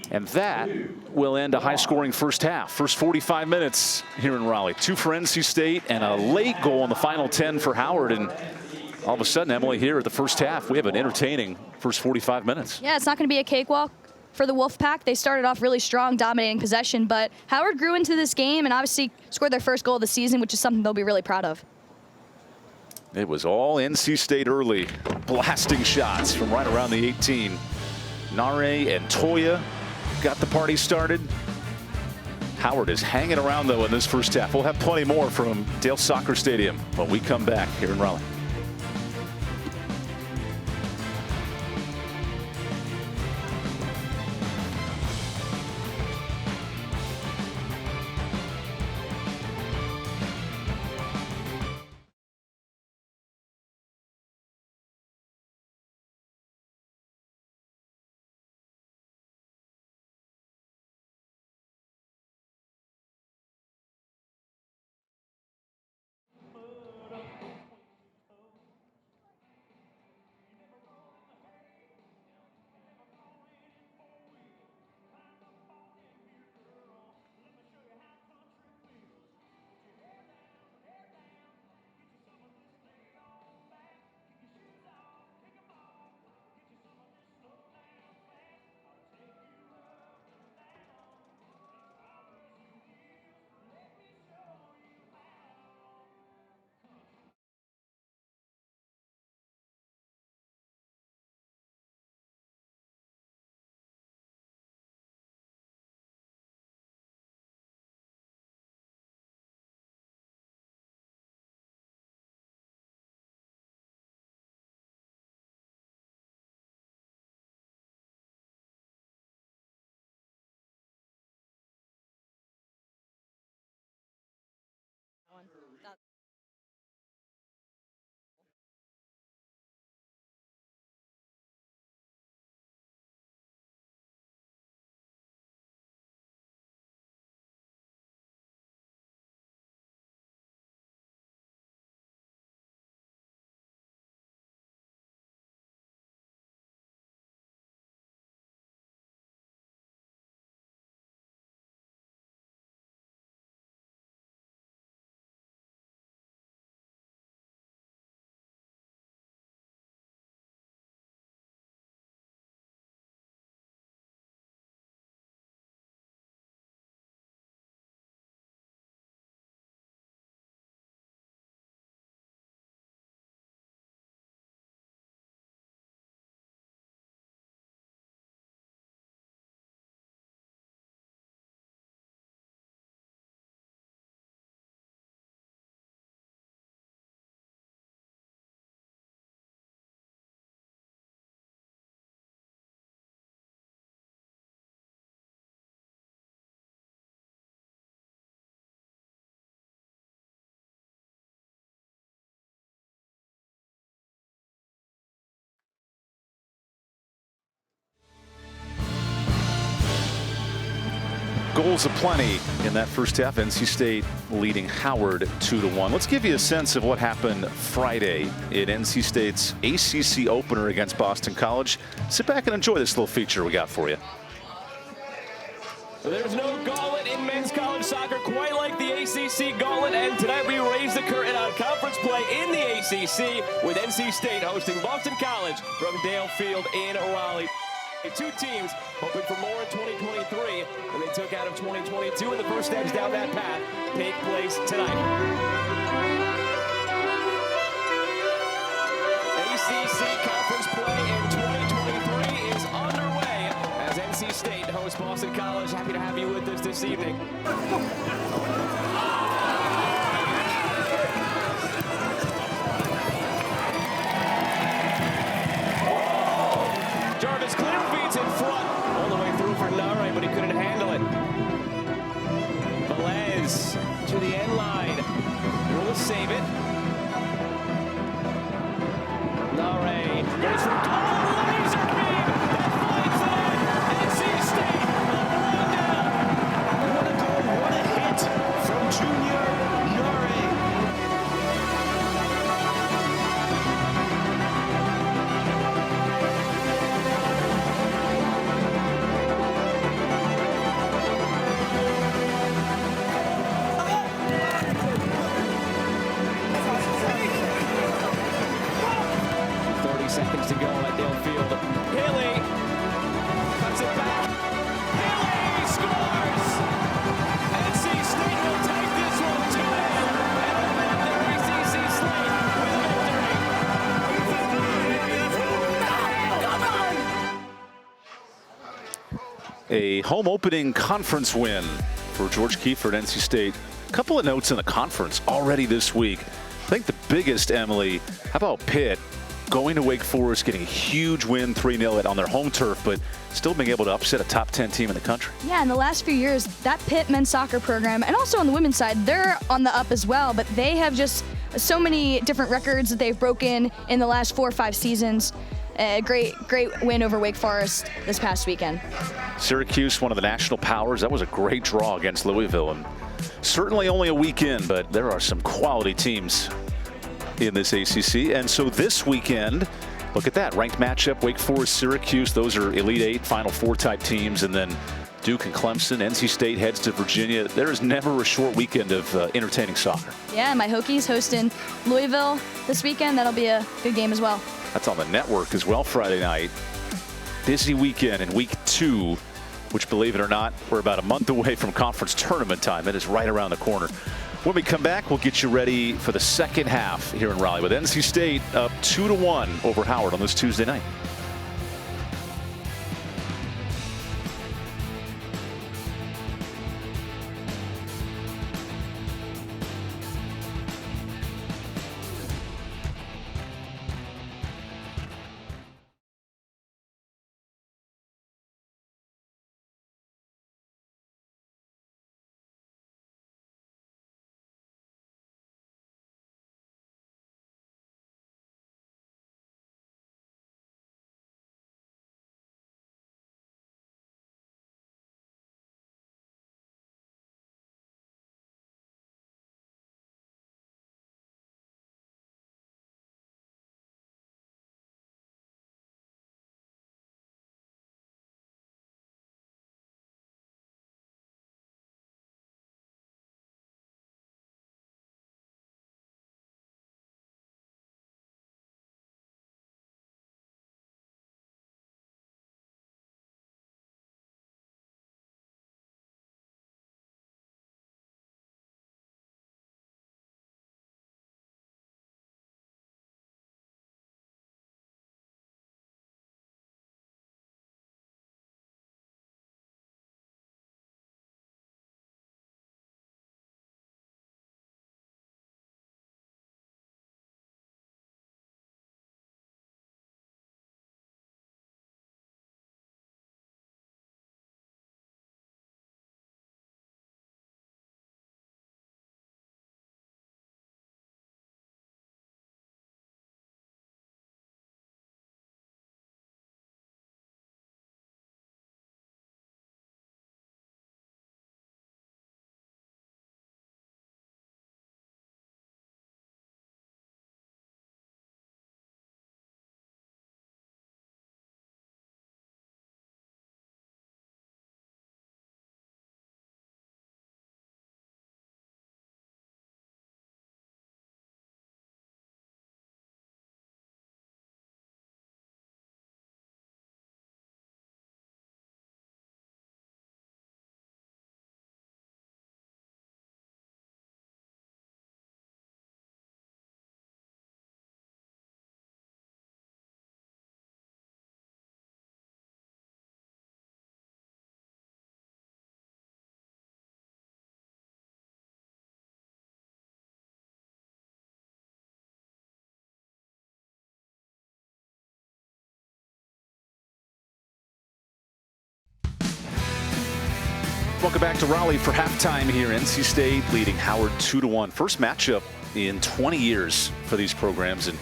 And that will end a high-scoring first half. First 45 minutes here in Raleigh. 2 for NC State and a late goal in the final 10 for Howard. And all of a sudden, Emily, here at the first half, we have an entertaining first 45 minutes. Yeah, it's not going to be a cakewalk for the Wolfpack. They started off really strong, dominating possession, but Howard grew into this game and obviously scored their first goal of the season, which is something they'll be really proud of. It was all NC State early, blasting shots from right around the 18. Nare and Toya got the party started. Howard is hanging around, though, in this first half. We'll have plenty more from Dale Soccer Stadium when we come back here in Raleigh. goals aplenty in that first half. NC State leading Howard 2-1. Let's give you a sense of what happened Friday in NC State's ACC opener against Boston College. Sit back and enjoy this little feature we got for you. There's no gauntlet in men's college soccer quite like the ACC gauntlet, and tonight we raise the curtain on conference play in the ACC with NC State hosting Boston College from Dale Field in Raleigh. Two teams hoping for more in 2023 than they took out of 2022, and the first steps down that path take place tonight. ACC conference play in 2023 is underway as NC State hosts Boston College. Happy to have you with us this evening. In front, all the way through for Nare, but he couldn't handle it. Velez to the end line. Will save it. Nare goes for goal. Laser beam that finds it. NC State one down. What a goal! What a hit from Junior Nare. Seconds to go at Dale Field. Haley cuts it back. Haley scores! NC State will take this one to them and open up their ACC slate with a victory. A home opening conference win for George Kiefer at NC State. A couple of notes in the conference already this week. I think the biggest, Emily, how about Pitt? Going to Wake Forest, getting a huge win 3-0 on their home turf, but still being able to upset a top 10 team in the country. Yeah, in the last few years, that Pitt men's soccer program, and also on the women's side, they're on the up as well, but they have just so many different records that they've broken in the last 4 or 5 seasons. A great win over Wake Forest this past weekend. Syracuse, one of the national powers, that was a great draw against Louisville, and certainly only a weekend, but there are some quality teams in this ACC. And so this weekend, look at that ranked matchup, Wake Forest, Syracuse. Those are Elite 8, Final 4 type teams. And then Duke and Clemson. NC State heads to Virginia. There is never a short weekend of entertaining soccer. Yeah, my Hokies hosting Louisville this weekend. That'll be a good game as well. That's on the network as well Friday night. Busy weekend in week 2, which, believe it or not, we're about a month away from conference tournament time. It is right around the corner. When we come back, we'll get you ready for the second half here in Raleigh with NC State up 2-1 over Howard on this Tuesday night. Welcome back to Raleigh for halftime here. NC State leading Howard 2-1. First matchup in 20 years for these programs. And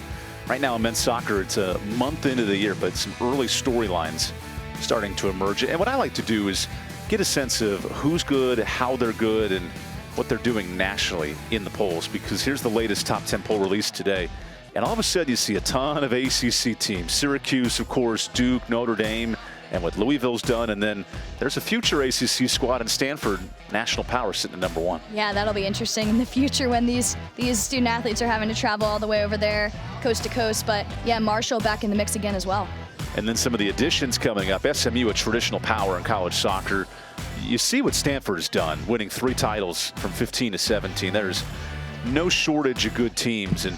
right now in men's soccer, it's a month into the year, but some early storylines starting to emerge. And what I like to do is get a sense of who's good, how they're good, and what they're doing nationally in the polls. Because here's the latest top 10 poll released today. And all of a sudden you see a ton of ACC teams. Syracuse, of course, Duke, Notre Dame, and what Louisville's done. And then there's a future ACC squad in Stanford, national power, sitting at #1. Yeah, that'll be interesting in the future when these student athletes are having to travel all the way over there, coast to coast. But yeah, Marshall back in the mix again as well. And then some of the additions coming up. SMU, a traditional power in college soccer. You see what Stanford has done, winning 3 titles from 15 to 17. There's no shortage of good teams. And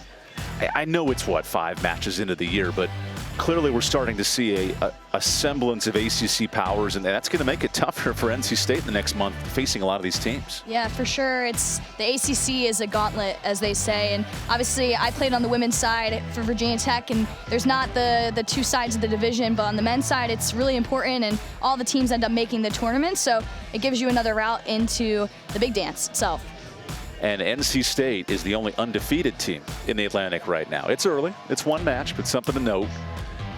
I know it's, what, 5 matches into the year, but clearly we're starting to see a semblance of ACC powers, and that's going to make it tougher for NC State in the next month, facing a lot of these teams. Yeah, for sure. It's the ACC is a gauntlet, as they say, and obviously I played on the women's side for Virginia Tech, and there's not the 2 sides of the division, but on the men's side it's really important, and all the teams end up making the tournament, so it gives you another route into the big dance itself. And NC State is the only undefeated team in the Atlantic right now. It's early, it's 1 match, but something to note.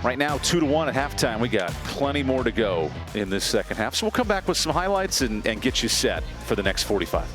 Right now, 2-1 at halftime. We got plenty more to go in this second half. So we'll come back with some highlights and get you set for the next 45.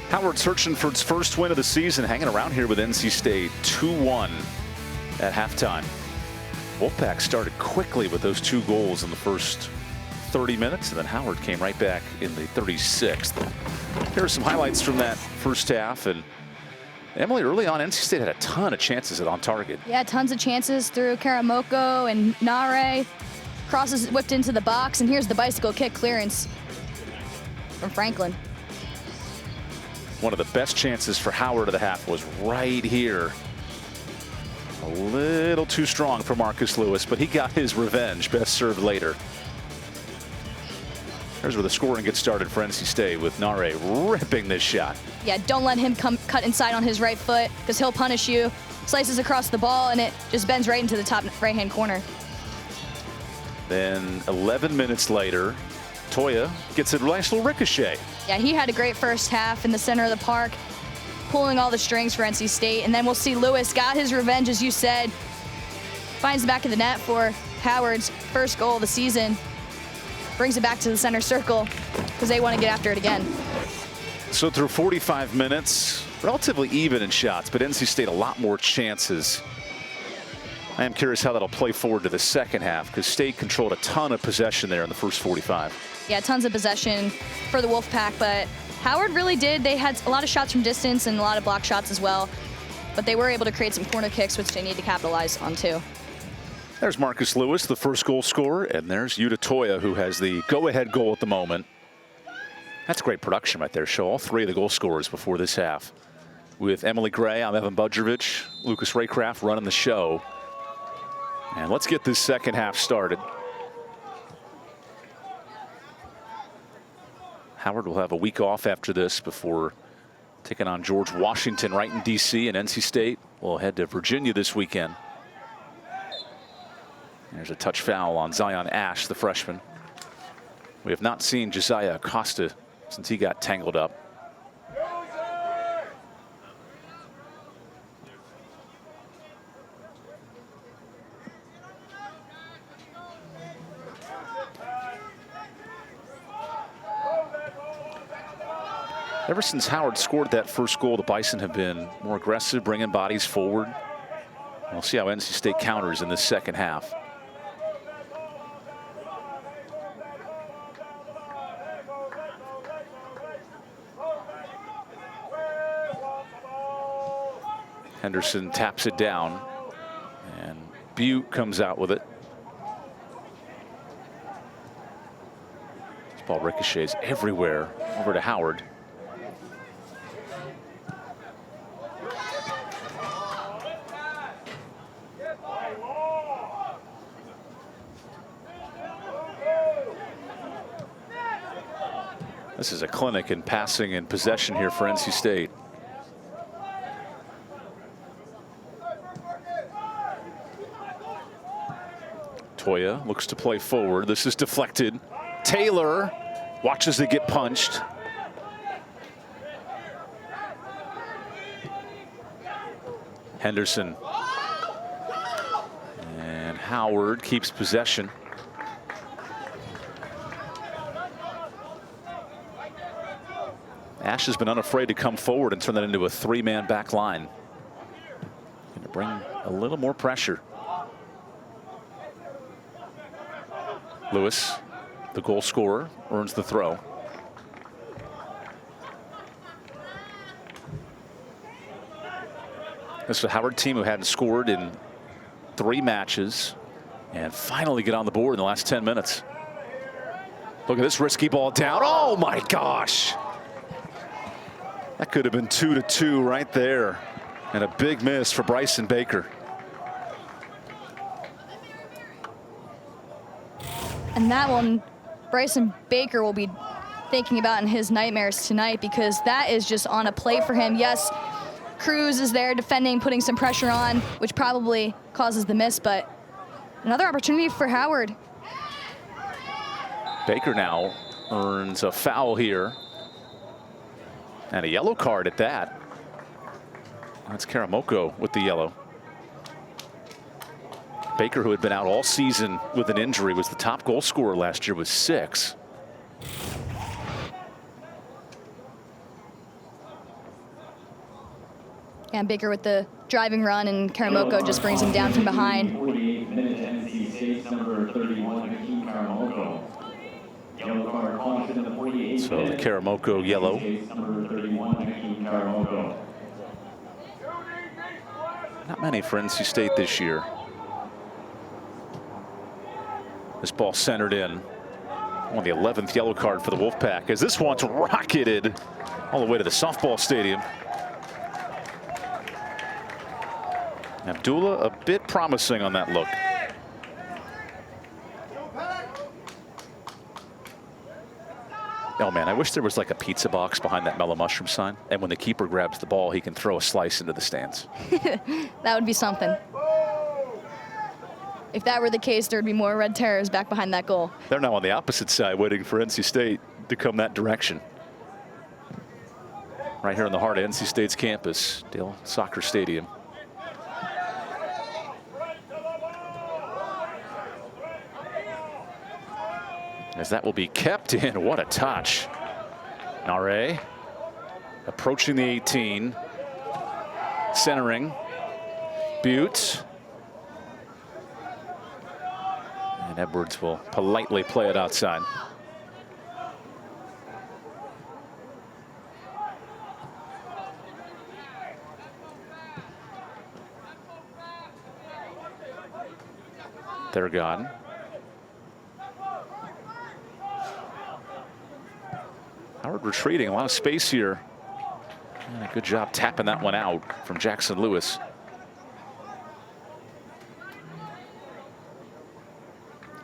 Howard searching for its first win of the season, hanging around here with NC State, 2-1 at halftime. Wolfpack started quickly with those 2 goals in the first 30 minutes, and then Howard came right back in the 36th. Here are some highlights from that first half. And Emily, early on, NC State had a ton of chances at on target. Yeah, tons of chances through Karamoko and Nare. Crosses whipped into the box, and here's the bicycle kick clearance from Franklin. One of the best chances for Howard of the half was right here. A little too strong for Marcus Lewis, but he got his revenge. Best served later. Here's where the scoring gets started for NC State with Nare ripping this shot. Yeah, don't let him cut inside on his right foot because he'll punish you. Slices across the ball and it just bends right into the top right-hand corner. Then 11 minutes later, Toya gets a nice little ricochet. Yeah, he had a great first half in the center of the park, pulling all the strings for NC State. And then we'll see Lewis got his revenge, as you said. Finds the back of the net for Howard's first goal of the season. Brings it back to the center circle because they want to get after it again. So through 45 minutes, relatively even in shots, but NC State a lot more chances. I am curious how that'll play forward to the second half because State controlled a ton of possession there in the first 45. Yeah, tons of possession for the Wolfpack, but Howard really did. They had a lot of shots from distance and a lot of block shots as well, but they were able to create some corner kicks, which they need to capitalize on too. There's Marcus Lewis, the first goal scorer, and there's Yuta Toya, who has the go-ahead goal at the moment. That's great production right there. Show all three of the goal scorers before this half. With Emily Gray, I'm EvanBudrovich, Lucas Raycraft running the show. And let's get this second half started. Howard will have a week off after this before taking on George Washington right in D.C. and NC State will head to Virginia this weekend. There's a touch foul on Zion Ash, the freshman. We have not seen Josiah Acosta since he got tangled up. Ever since Howard scored that first goal, the Bison have been more aggressive, bringing bodies forward. We'll see how NC State counters in this second half. Henderson taps it down, and Butte comes out with it. This ball ricochets everywhere over to Howard. This is a clinic in passing and possession here for NC State. Toya looks to play forward. This is deflected. Taylor watches it get punched. Henderson. And Howard keeps possession. Ash has been unafraid to come forward and turn that into a three-man back line. Going to bring a little more pressure. Lewis, the goal scorer, earns the throw. This is a Howard team who hadn't scored in 3 matches and finally get on the board in the last 10 minutes. Look at this risky ball down. Oh my gosh. That could have been 2-2 right there. And a big miss for Bryson Baker. And that one, Bryson Baker will be thinking about in his nightmares tonight because that is just on a plate for him. Yes, Cruz is there defending, putting some pressure on, which probably causes the miss, but another opportunity for Howard. Baker now earns a foul here. And a yellow card at that. That's Karamoko with the yellow. Baker, who had been out all season with an injury, was the top goal scorer last year with 6. And Baker with the driving run, and Karamoko just brings him down from behind. 48 minutes, NC State, number 31, Hakeem Karamoko. Yellow card caution in the 48 So the Karamoko yellow. Number 31, Hakeem Karamoko. Not many for NC State this year. This ball centered in on the 11th yellow card for the Wolfpack as this one's rocketed all the way to the softball stadium. Abdullah a bit promising on that look. Oh man, I wish there was like a pizza box behind that mellow mushroom sign, and when the keeper grabs the ball, he can throw a slice into the stands. That would be something. If that were the case, there'd be more Red Terrors back behind that goal. They're now on the opposite side, waiting for NC State to come that direction. Right here in the heart of NC State's campus, Dale Soccer Stadium. As that will be kept in. What a touch. Nare approaching the 18. Centering. Butte. And Edwards will politely play it outside. They're gone. Howard retreating, a lot of space here. And a good job tapping that one out from Jackson Lewis.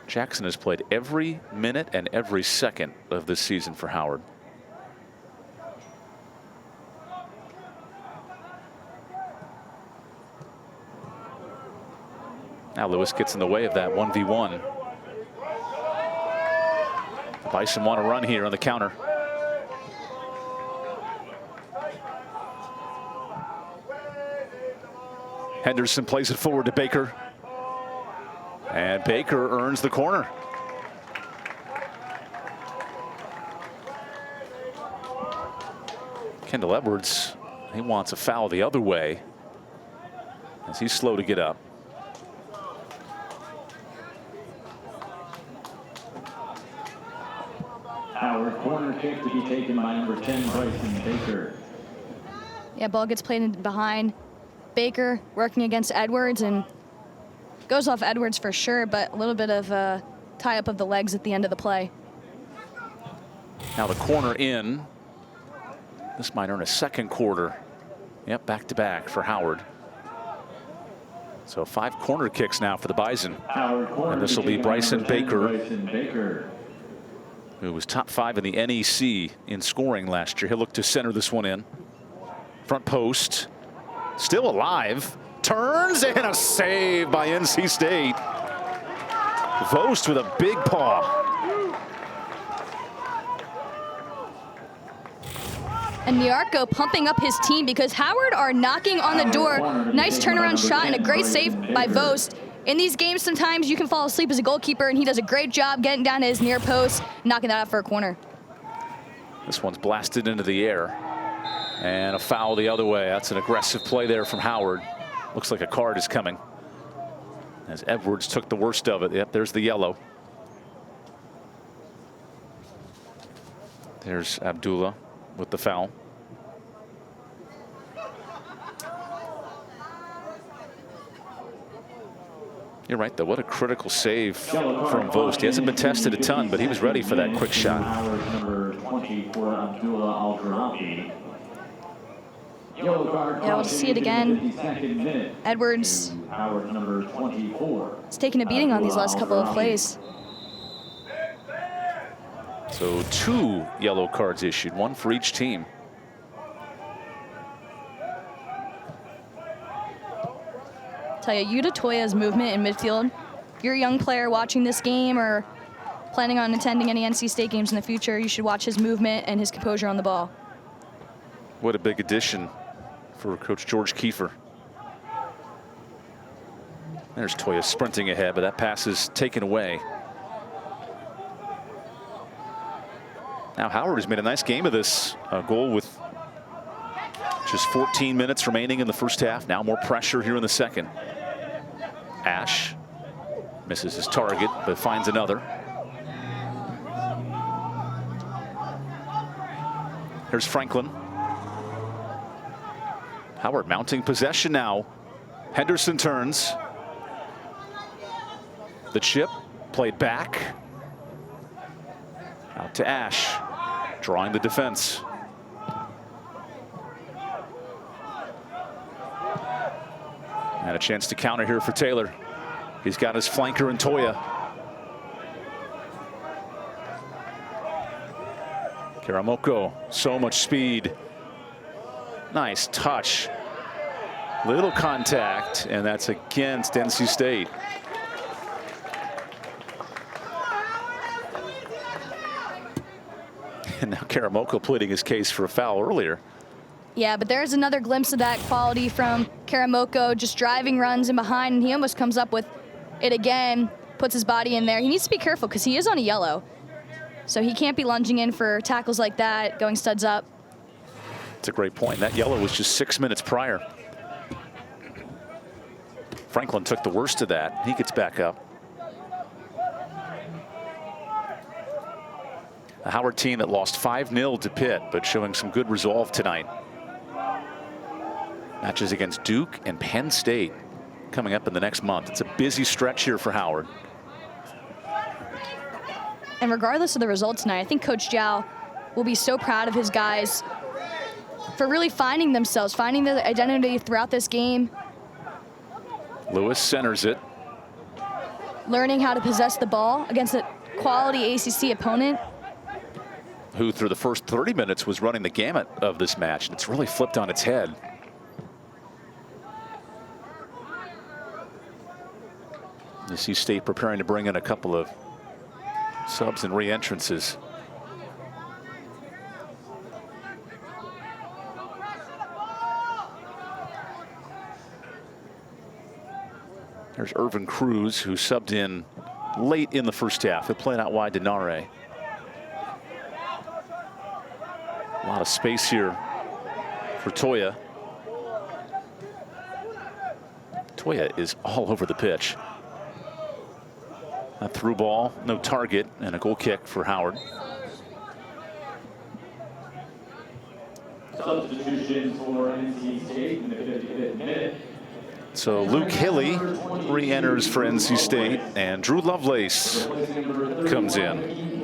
Jackson has played every minute and every second of this season for Howard. Now Lewis gets in the way of that 1v1. The Bison want to run here on the counter. Henderson plays it forward to Baker. And Baker earns the corner. Kendall Edwards, he wants a foul the other way as he's slow to get up. Howard, corner kick to be taken by number 10, Bryson Baker. Yeah, ball gets played in behind. Baker working against Edwards and goes off Edwards for sure, but a little bit of a tie up of the legs at the end of the play. Now the corner in. This might earn a second quarter. Yep, back to back for Howard. So 5 corner kicks now for the Bison. And this will be Bryson Baker, who was top 5 in the NEC in scoring last year. He'll look to center this one in. Front post. Still alive. Turns and a save by NC State. Vost with a big paw. And Nyarko pumping up his team because Howard are knocking on the door. Nice turnaround shot and a great save by Vost. In these games, sometimes you can fall asleep as a goalkeeper, and he does a great job getting down to his near post, knocking that out for a corner. This one's blasted into the air. And a foul the other way. That's an aggressive play there from Howard. Looks like a card is coming as Edwards took the worst of it. Yep, there's the yellow. There's Abdullah with the foul. You're right, though. What a critical save from Vost. He hasn't been tested a ton, but he was ready for that quick shot. Number 24, Abdullah Al-Kharafi. Yeah, we'll see it again. Edwards Howard, number 24. is taking a beating on these last couple of plays. So 2 yellow cards issued, 1 for each team. Tell you, Yuta Toya's movement in midfield. If you're a young player watching this game or planning on attending any NC State games in the future, you should watch his movement and his composure on the ball. What a big addition for Coach George Kiefer. There's Toya sprinting ahead, but that pass is taken away. Now Howard has made a nice game of this. A goal with just 14 minutes remaining in the first half. Now more pressure here in the second. Ash misses his target, but finds another. Here's Franklin. Howard mounting possession now. Henderson turns. The chip played back. Out to Ash, drawing the defense. And a chance to counter here for Taylor. He's got his flanker in Toya. Karamoko, so much speed. Nice touch. Little contact, and that's against NC State. And now Karamoko pleading his case for a foul earlier. Yeah, but there's another glimpse of that quality from Karamoko, just driving runs in behind, and he almost comes up with it again, puts his body in there. He needs to be careful because he is on a yellow. So he can't be lunging in for tackles like that, going studs up. It's a great point. That yellow was just 6 minutes prior. Franklin took the worst of that. He gets back up. A Howard team that lost 5-0 to Pitt, but showing some good resolve tonight. Matches against Duke and Penn State coming up in the next month. It's a busy stretch here for Howard. And regardless of the result tonight, I think Coach Zhao will be so proud of his guys for really finding themselves, finding their identity throughout this game. Lewis centers it. Learning how to possess the ball against a quality ACC opponent. Who through the first 30 minutes was running the gamut of this match. And it's really flipped on its head. You see State preparing to bring in a couple of subs and re-entrances. There's Irvin Cruz, who subbed in late in the first half. He'll play it out wide to Nare. A lot of space here for Toya. Toya is all over the pitch. A through ball, no target, and a goal kick for Howard. Substitution for NC State in the 55th minute. So Luke Hilly re-enters for NC State, and Drew Lovelace comes in.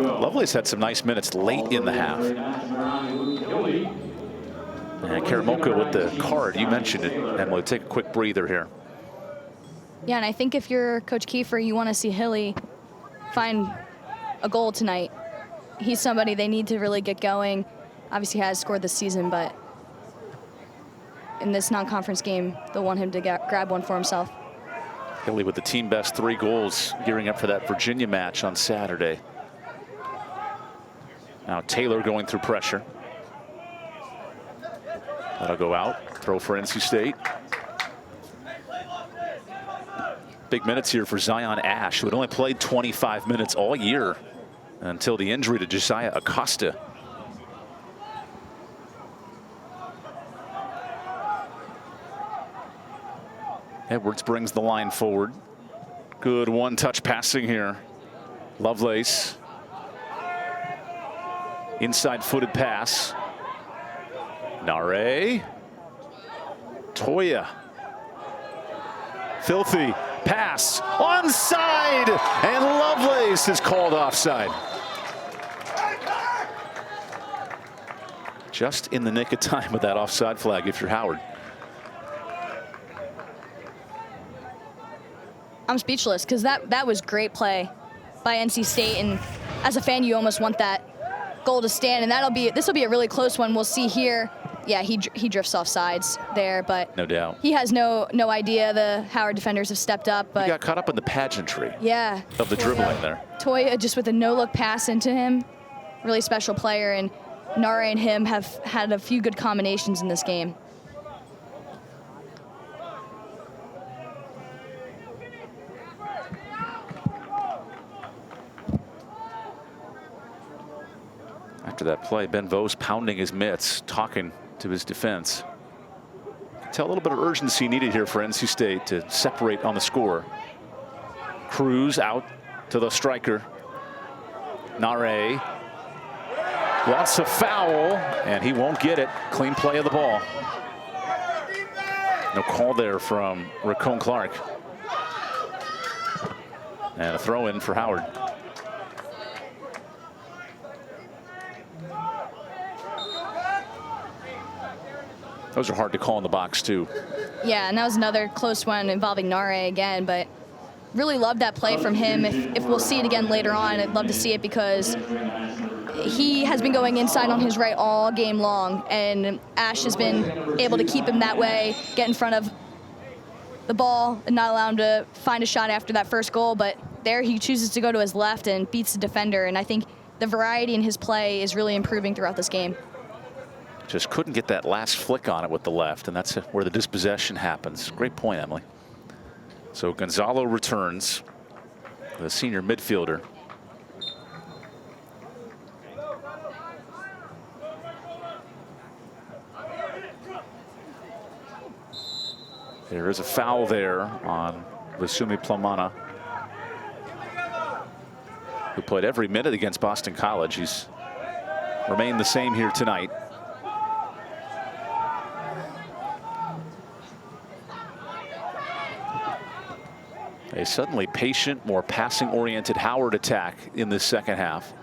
Lovelace had some nice minutes late in the half. And Karamoko with the card, you mentioned it, and we'll take a quick breather here. Yeah, and I think if you're Coach Kiefer, you want to see Hilly find a goal tonight. He's somebody they need to really get going. Obviously has scored this season, but in this non-conference game, they'll want him to grab one for himself. Hilly with the team best 3 goals, gearing up for that Virginia match on Saturday. Now Taylor going through pressure. That'll go out. Throw for NC State. Big minutes here for Zion Ash, who had only played 25 minutes all year until the injury to Josiah Acosta. Edwards brings the line forward. Good one-touch passing here. Lovelace. Inside footed pass. Nare. Toya. Filthy pass. Onside. And Lovelace is called offside. Just in the nick of time with that offside flag if you're Howard. I'm speechless because that was great play by NC State, and as a fan, you almost want that goal to stand, and this will be a really close one. We'll see here. Yeah, he drifts off sides there, but no doubt he has no idea. The Howard defenders have stepped up, but he got caught up in the pageantry. Yeah, of the dribbling there. Toya just with a no-look pass into him, really special player, and Nare and him have had a few good combinations in this game. After that play, Ben Vos pounding his mitts, talking to his defense. Tell a little bit of urgency needed here for NC State to separate on the score. Cruz out to the striker. Nare wants a foul, and he won't get it. Clean play of the ball. No call there from Racone Clark. And a throw in for Howard. Those are hard to call in the box, too. Yeah, and that was another close one involving Nare again, but really loved that play from him. If we'll see it again later on, I'd love to see it because he has been going inside on his right all game long, and Ash has been able to keep him that way, get in front of the ball and not allow him to find a shot after that first goal. But there he chooses to go to his left and beats the defender, and I think the variety in his play is really improving throughout this game. Just couldn't get that last flick on it with the left, and that's where the dispossession happens. Great point, Emily. So Gonzalo returns, the senior midfielder. There is a foul there on Vasumi Plamana, who played every minute against Boston College. He's remained the same here tonight. A suddenly patient, more passing-oriented Howard attack in this second half.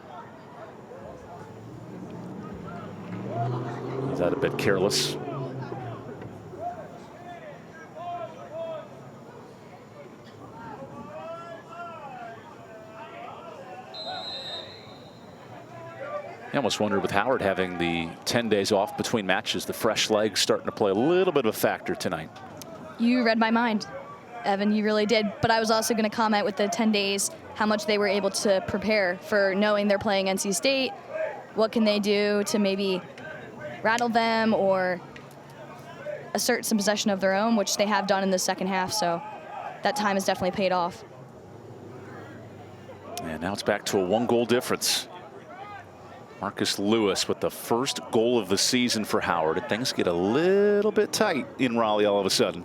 Is that a bit careless? I almost wondered, with Howard having the 10 days off between matches, the fresh legs starting to play a little bit of a factor tonight. You read my mind, Evan, you really did. But I was also going to comment with the 10 days, how much they were able to prepare for knowing they're playing NC State. What can they do to maybe rattle them or assert some possession of their own, which they have done in the second half. So that time has definitely paid off. And now it's back to a 1-goal difference. Marcus Lewis with the first goal of the season for Howard. And things get a little bit tight in Raleigh all of a sudden.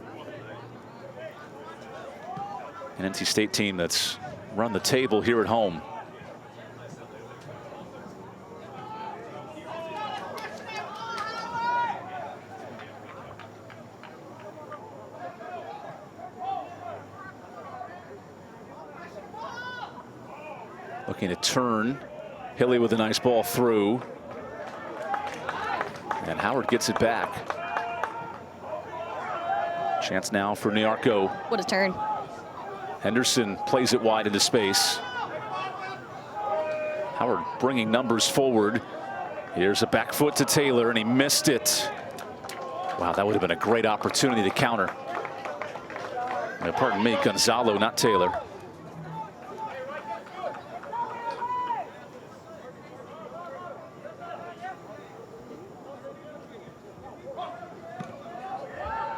An NC State team that's run the table here at home. Looking to turn. Hilly with a nice ball through. And Howard gets it back. Chance now for Niarco. What a turn. Henderson plays it wide into space. Howard bringing numbers forward. Here's a back foot to Taylor, and he missed it. Wow, that would have been a great opportunity to counter. Pardon me, Gonzalo, not Taylor.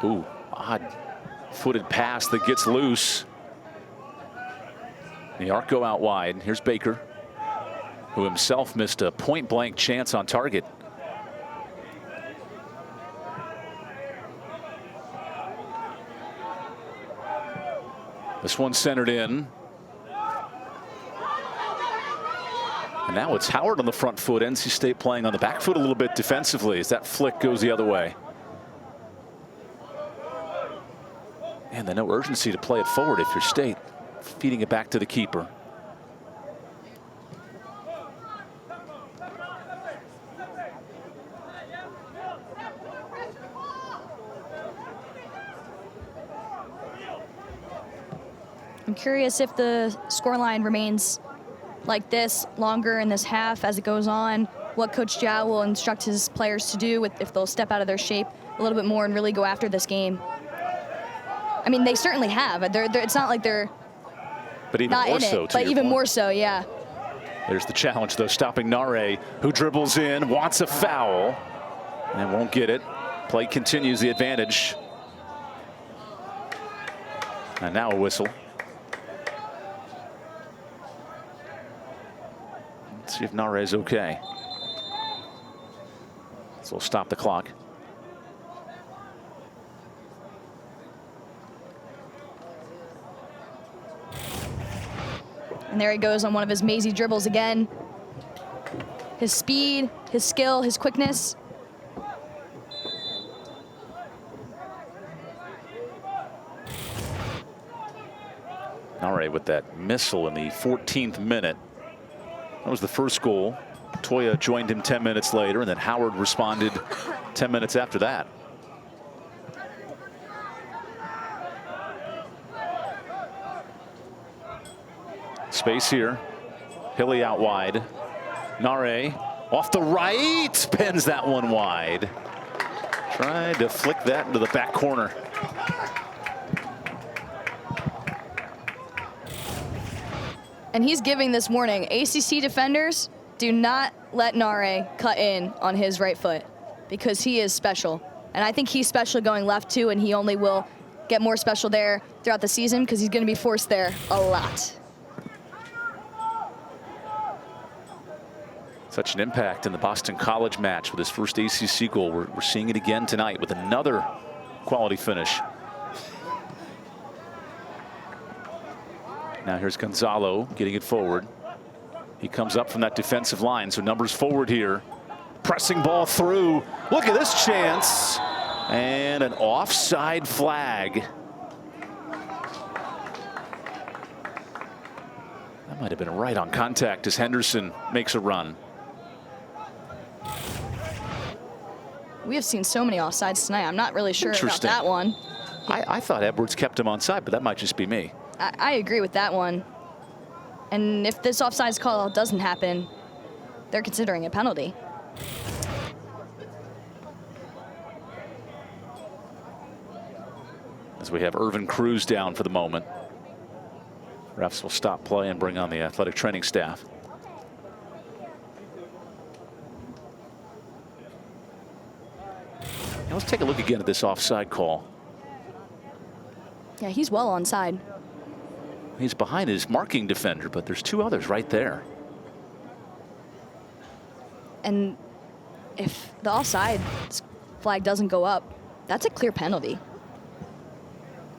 Ooh, odd-footed pass that gets loose. Niarco out wide. Here's Baker, who himself missed a point-blank chance on target. This one centered in. And now it's Howard on the front foot. NC State playing on the back foot a little bit defensively as that flick goes the other way. And then no urgency to play it forward if you're State. Feeding it back to the keeper. I'm curious if the scoreline remains like this longer in this half as it goes on, what Coach Jao will instruct his players to do, if they'll step out of their shape a little bit more and really go after this game. I mean, they certainly have. It's not like they're but even not more in so, it, but even more so, yeah. There's the challenge, though, stopping Nare, who dribbles in, wants a foul, and won't get it. Play continues, the advantage. And now a whistle. Let's see if Nare's okay. So we'll stop the clock. And there he goes on one of his mazy dribbles again. His speed, his skill, his quickness. Nare with that missile in the 14th minute. That was the first goal. Toya joined him 10 minutes later, and then Howard responded 10 minutes after that. Space here. Hilly out wide. Nare off the right, spins that one wide. Tried to flick that into the back corner. And he's giving this warning. ACC defenders, do not let Nare cut in on his right foot because he is special. And I think he's special going left too, and he only will get more special there throughout the season because he's going to be forced there a lot. Such an impact in the Boston College match with his first ACC goal. We're seeing it again tonight with another quality finish. Now here's Gonzalo getting it forward. He comes up from that defensive line, so numbers forward here. Pressing ball through. Look at this chance. And an offside flag. That might have been right on contact as Henderson makes a run. We have seen so many offsides tonight. I'm not really sure about that one. I thought Edwards kept him onside, but that might just be me. I agree with that one. And if this offsides call doesn't happen, they're considering a penalty. As we have Irvin Cruz down for the moment. Refs will stop play and bring on the athletic training staff. Now let's take a look again at this offside call. Yeah, he's well onside. He's behind his marking defender, but there's two others right there. And if the offside flag doesn't go up, that's a clear penalty.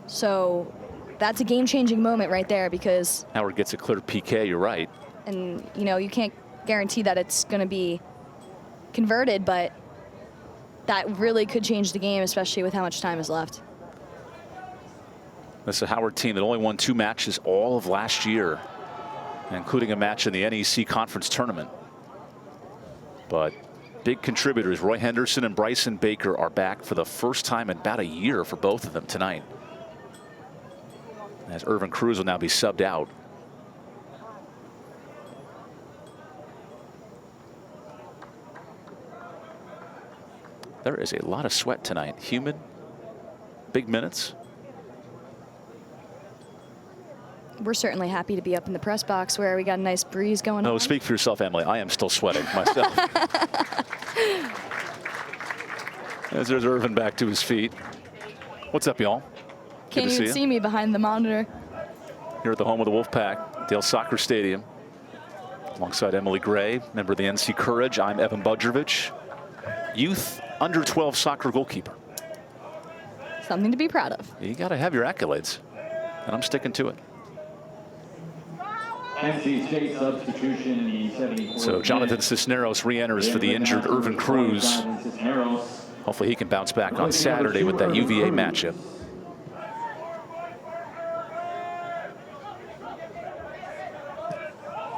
So that's a game-changing moment right there because Howard gets a clear PK, you're right. And, you know, you can't guarantee that it's going to be converted, but that really could change the game, especially with how much time is left. This is a Howard team that only won 2 matches all of last year, including a match in the NEC Conference Tournament. But big contributors, Roy Henderson and Bryson Baker, are back for the first time in about a year for both of them tonight. As Irvin Cruz will now be subbed out. There is a lot of sweat tonight. Humid, big minutes. We're certainly happy to be up in the press box where we got a nice breeze going on. No, speak for yourself, Emily. I am still sweating myself. As there's Irvin back to his feet. What's up, y'all? Can't even see me behind the monitor. Here at the home of the Wolfpack, Dale Soccer Stadium. Alongside Emily Gray, member of the NC Courage, I'm EvanBudrovich, youth under 12 soccer goalkeeper. Something to be proud of. You got to have your accolades, and I'm sticking to it. NC State substitution in the 74th. So Jonathan Cisneros re-enters for the injured Irvin Cruz. Hopefully he can bounce back on Saturday with that UVA matchup.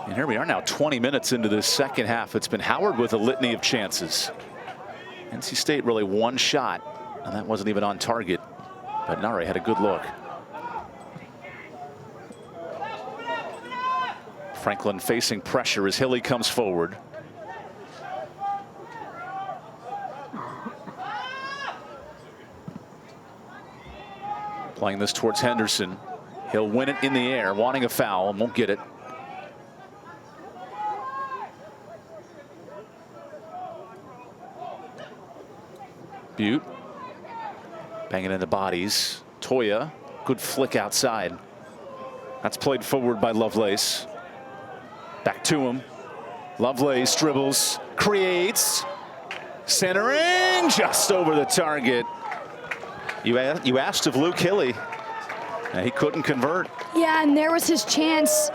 And here we are now 20 minutes into this second half. It's been Howard with a litany of chances. NC State really one shot, and that wasn't even on target. But Nare had a good look. Franklin facing pressure as Hilly comes forward. Playing this towards Henderson. He'll win it in the air, wanting a foul, and won't get it. Butte banging in the bodies. Toya, good flick outside. That's played forward by Lovelace. Back to him. Lovelace dribbles, creates, centering just over the target. You asked of Luke Hilly, and he couldn't convert. Yeah, and there was his chance.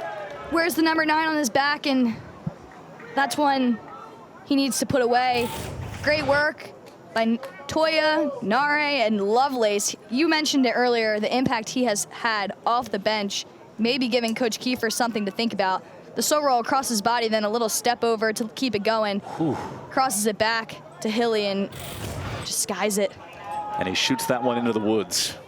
Where's the number 9 on his back? And that's one he needs to put away. Great work by Toya, Nare, and Lovelace. You mentioned it earlier, the impact he has had off the bench, maybe giving Coach Kiefer something to think about. The slow roll across his body, then a little step over to keep it going. Whew. Crosses it back to Hilly and just skies it. And he shoots that one into the woods.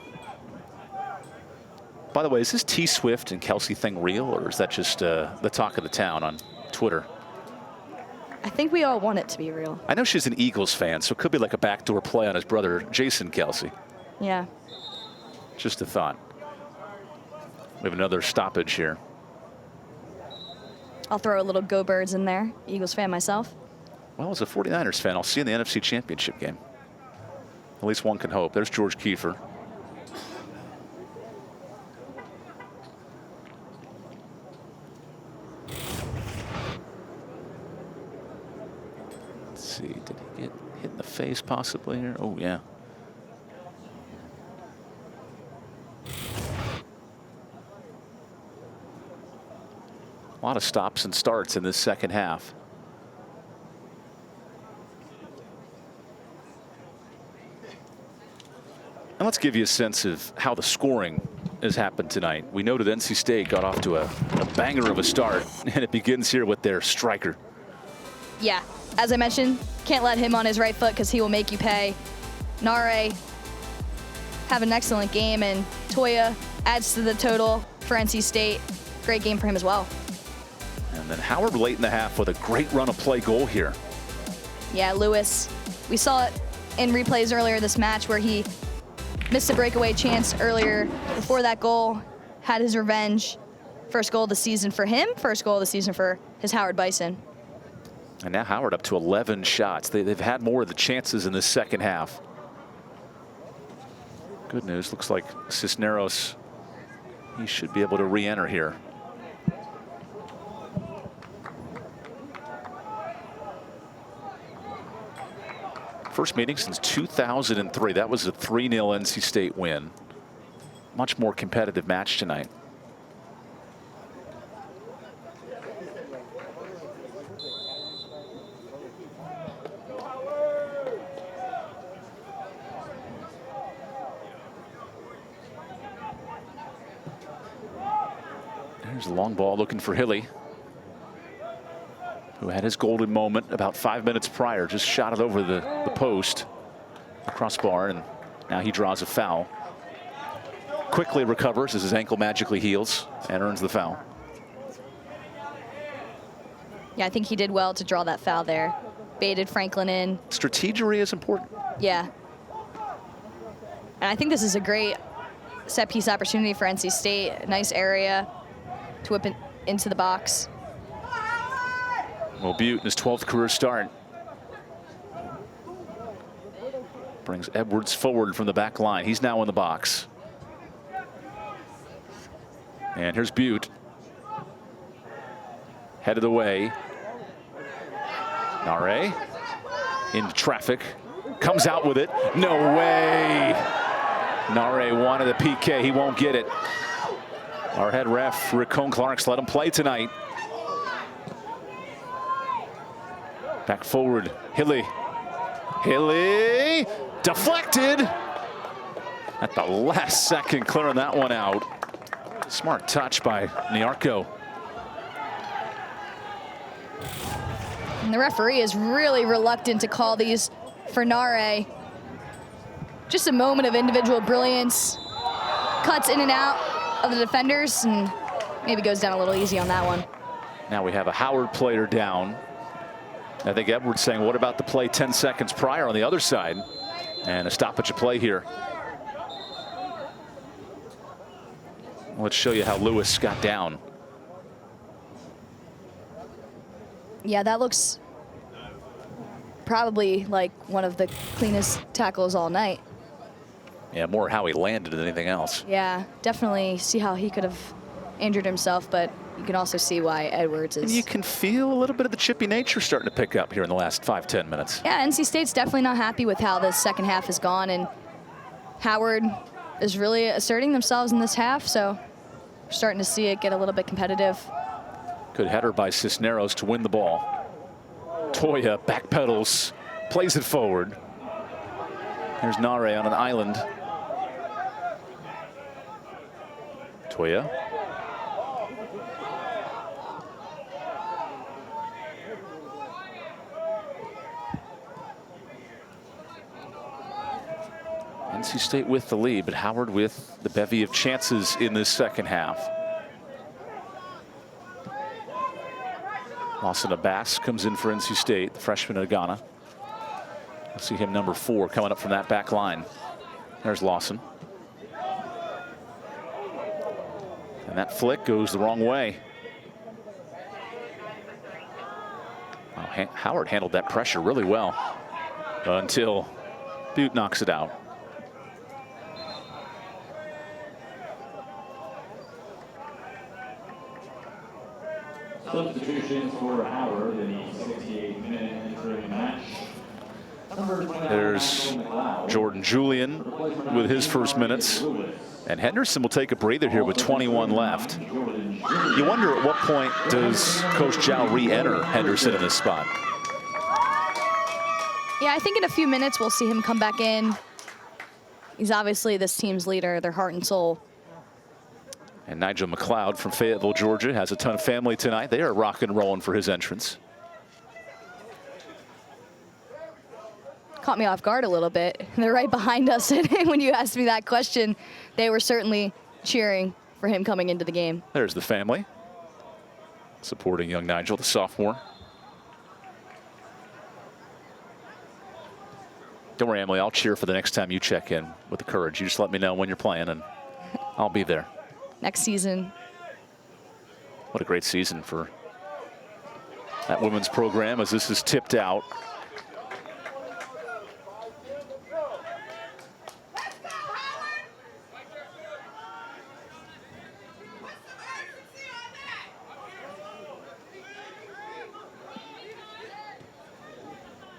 By the way, is this T Swift and Kelsey thing real, or is that just the talk of the town on Twitter? I think we all want it to be real. I know she's an Eagles fan, so it could be like a backdoor play on his brother, Jason Kelsey. Yeah. Just a thought. We have another stoppage here. I'll throw a little Go Birds in there. Eagles fan myself. Well, as a 49ers fan, I'll see you in the NFC Championship game. At least one can hope. There's George Kiefer. Let's see, did he get hit in the face possibly here? Oh, yeah. A lot of stops and starts in this second half. And let's give you a sense of how the scoring has happened tonight. We know that NC State got off to a banger of a start, and it begins here with their striker. Yeah, as I mentioned, can't let him on his right foot because he will make you pay. Nare have an excellent game, and Toya adds to the total for NC State. Great game for him as well. And then Howard late in the half with a great run of play goal here. Yeah, Lewis. We saw it in replays earlier this match where he missed a breakaway chance earlier before that goal, had his revenge. First goal of the season for him, first goal of the season for his Howard Bison. And now Howard up to 11 shots. They've had more of the chances in the second half. Good news, looks like Cisneros, he should be able to re-enter here. First meeting since 2003. That was a 3-0 NC State win. Much more competitive match tonight. There's a long ball looking for Hilly, who had his golden moment about 5 minutes prior, just shot it over the post, the crossbar, and now he draws a foul. Quickly recovers as his ankle magically heals and earns the foul. Yeah, I think he did well to draw that foul there. Baited Franklin in. Strategery is important. Yeah. And I think this is a great set piece opportunity for NC State. A nice area to whip it into the box. Well, Butte in his 12th career start brings Edwards forward from the back line. He's now in the box. And here's Butte. Headed away. Nare in traffic. Comes out with it. No way. Nare wanted a PK. He won't get it. Our head ref, Rick Cohn-Clark's let him play tonight. Back forward, Hilly. Hilly, deflected. At the last second, clearing that one out. Smart touch by Niarco. And the referee is really reluctant to call these for Nare. Just a moment of individual brilliance. Cuts in and out of the defenders and maybe goes down a little easy on that one. Now we have a Howard player down. I think Edwards saying, what about the play 10 seconds prior on the other side? And a stoppage of play here. Let's show you how Lewis got down. Yeah, that looks probably like one of the cleanest tackles all night. Yeah, more how he landed than anything else. Yeah, definitely see how he could have injured himself, but you can also see why Edwards is. And you can feel a little bit of the chippy nature starting to pick up here in the last 5-10 minutes. Yeah, NC State's definitely not happy with how the second half has gone, and Howard is really asserting themselves in this half, so we're starting to see it get a little bit competitive. Good header by Cisneros to win the ball. Toya backpedals, plays it forward. Here's Nare on an island. Toya. NC State with the lead, but Howard with the bevy of chances in this second half. Lawson Abbas comes in for NC State, the freshman at Ghana. We'll see him number 4 coming up from that back line. There's Lawson. And that flick goes the wrong way. Well, Howard handled that pressure really well until Butte knocks it out. Substitutions for Howard in the 68-minute entering match. There's Jordan Julian with his first minutes. And Henderson will take a breather here with 21 left. You wonder at what point does Coach Zhao re-enter Henderson in this spot? Yeah, I think in a few minutes we'll see him come back in. He's obviously this team's leader, their heart and soul. And Nigel McLeod from Fayetteville, Georgia, has a ton of family tonight. They are rocking and rolling for his entrance. Caught me off guard a little bit. They're right behind us. When you asked me that question, they were certainly cheering for him coming into the game. There's the family supporting young Nigel, the sophomore. Don't worry, Emily, I'll cheer for the next time you check in with the Courage. You just let me know when you're playing and I'll be there. Next season. What a great season for that women's program as this is tipped out.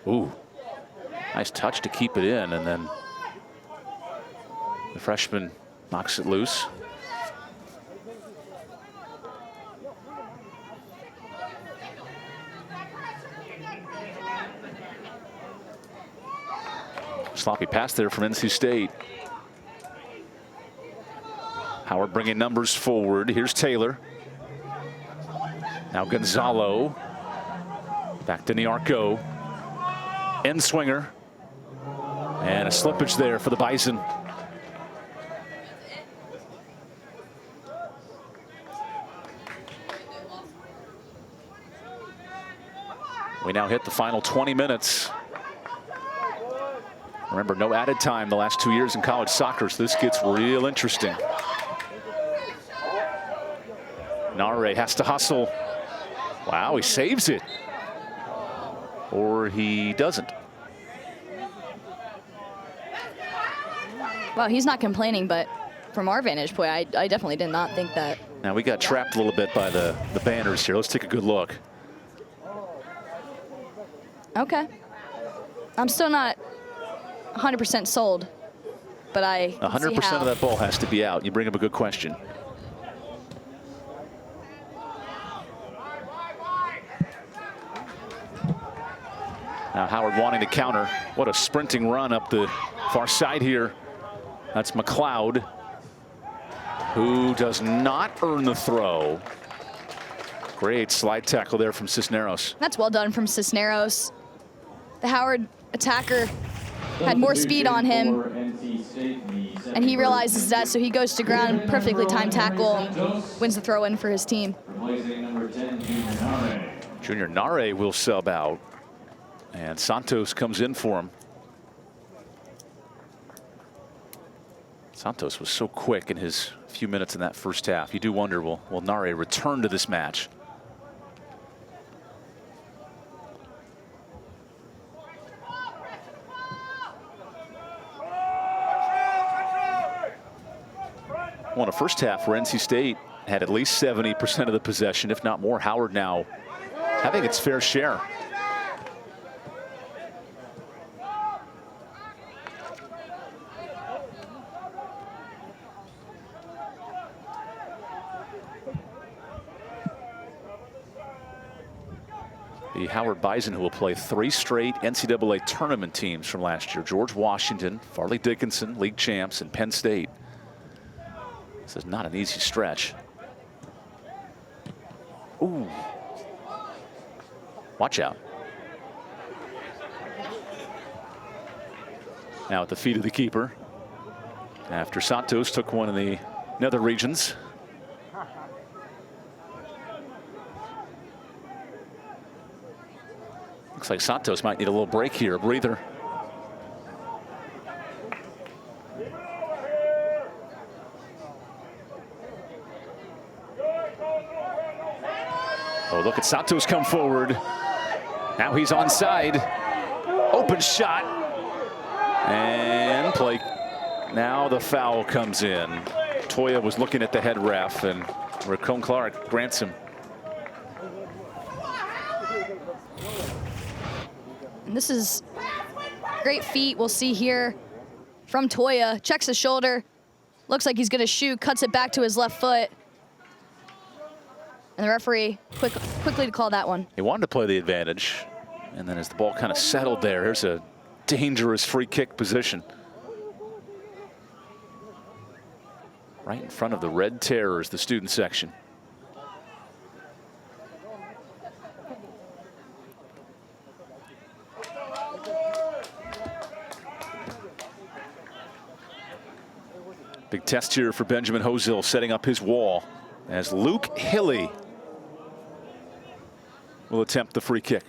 Ooh, nice touch to keep it in, and then the freshman knocks it loose. Sloppy pass there from NC State. Howard bringing numbers forward. Here's Taylor. Now Gonzalo. Back to Niarco. End swinger. And a slippage there for the Bison. We now hit the final 20 minutes. Remember, no added time the last 2 years in college soccer, so this gets real interesting. Nare has to hustle. Wow, he saves it. Or he doesn't. Well, he's not complaining, but from our vantage point, I definitely did not think that. Now we got trapped a little bit by the banners here. Let's take a good look. Okay. I'm still not 100% sold, but I 100% of that ball has to be out. You bring up a good question. Now Howard wanting to counter. What a sprinting run up the far side here. That's McLeod, who does not earn the throw. Great slide tackle there from Cisneros. That's well done from Cisneros. The Howard attacker had more speed on him, and he realizes that, so he goes to ground, perfectly timed tackle, and wins the throw in for his team. Junior Nare will sub out, and Santos comes in for him. Santos was so quick in his few minutes in that first half. You do wonder, will Nare return to this match? Well, in the first half where NC State had at least 70% of the possession, if not more. Howard now having its fair share. The Howard Bison, who will play 3 straight NCAA tournament teams from last year. George Washington, Farley Dickinson, league champs, and Penn State. This is not an easy stretch. Ooh. Watch out. Now at the feet of the keeper. After Santos took one in the nether regions. Looks like Santos might need a little break here, a breather. Oh, look at Santos come forward. Now he's onside. Open shot. And play. Now the foul comes in. Toya was looking at the head ref, and Racone Clark grants him. And this is great feet we'll see here from Toya. Checks the shoulder. Looks like he's going to shoot. Cuts it back to his left foot. And the referee quickly to call that one. He wanted to play the advantage. And then as the ball kind of settled there, here's a dangerous free kick position. Right in front of the Red Terrors, the student section. Big test here for Benjamin Hozil, setting up his wall as Luke Hilly will attempt the free kick.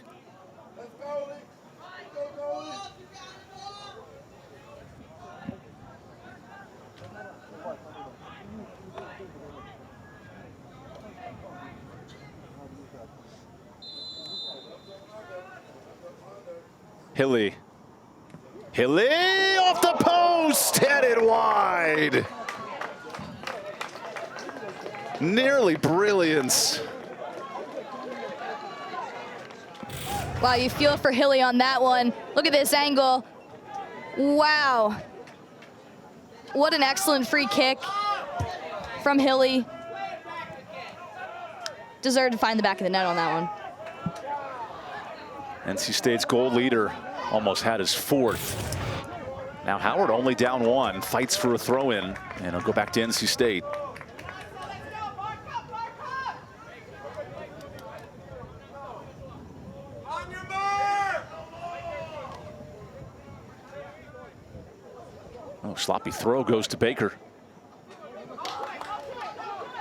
Hilly. Hilly off the post, headed wide. Nearly brilliance. Wow, you feel for Hilly on that one. Look at this angle. Wow. What an excellent free kick from Hilly. Deserved to find the back of the net on that one. NC State's goal leader almost had his fourth. Now Howard only down one, fights for a throw in, and it'll go back to NC State. Oh, sloppy throw goes to Baker.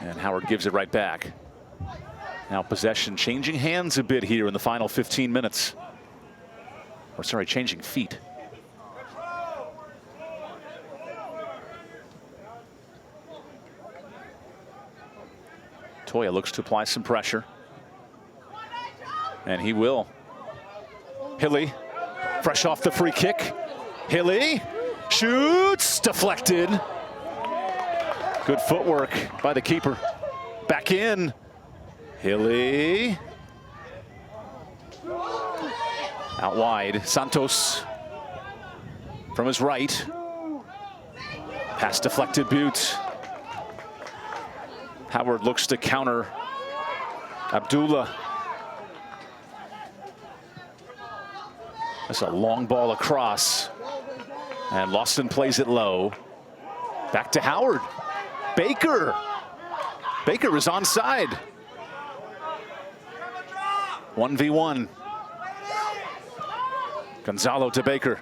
And Howard gives it right back. Now possession changing hands a bit here in the final 15 minutes. Or sorry, changing feet. Toya looks to apply some pressure. And he will. Hilly, fresh off the free kick. Hilly shoots, deflected. Good footwork by the keeper. Back in. Hilly. Out wide, Santos from his right. Pass deflected, Butte. Howard looks to counter Abdullah. That's a long ball across. And Lawson plays it low. Back to Howard. Baker. Baker is onside. 1v1. Gonzalo to Baker.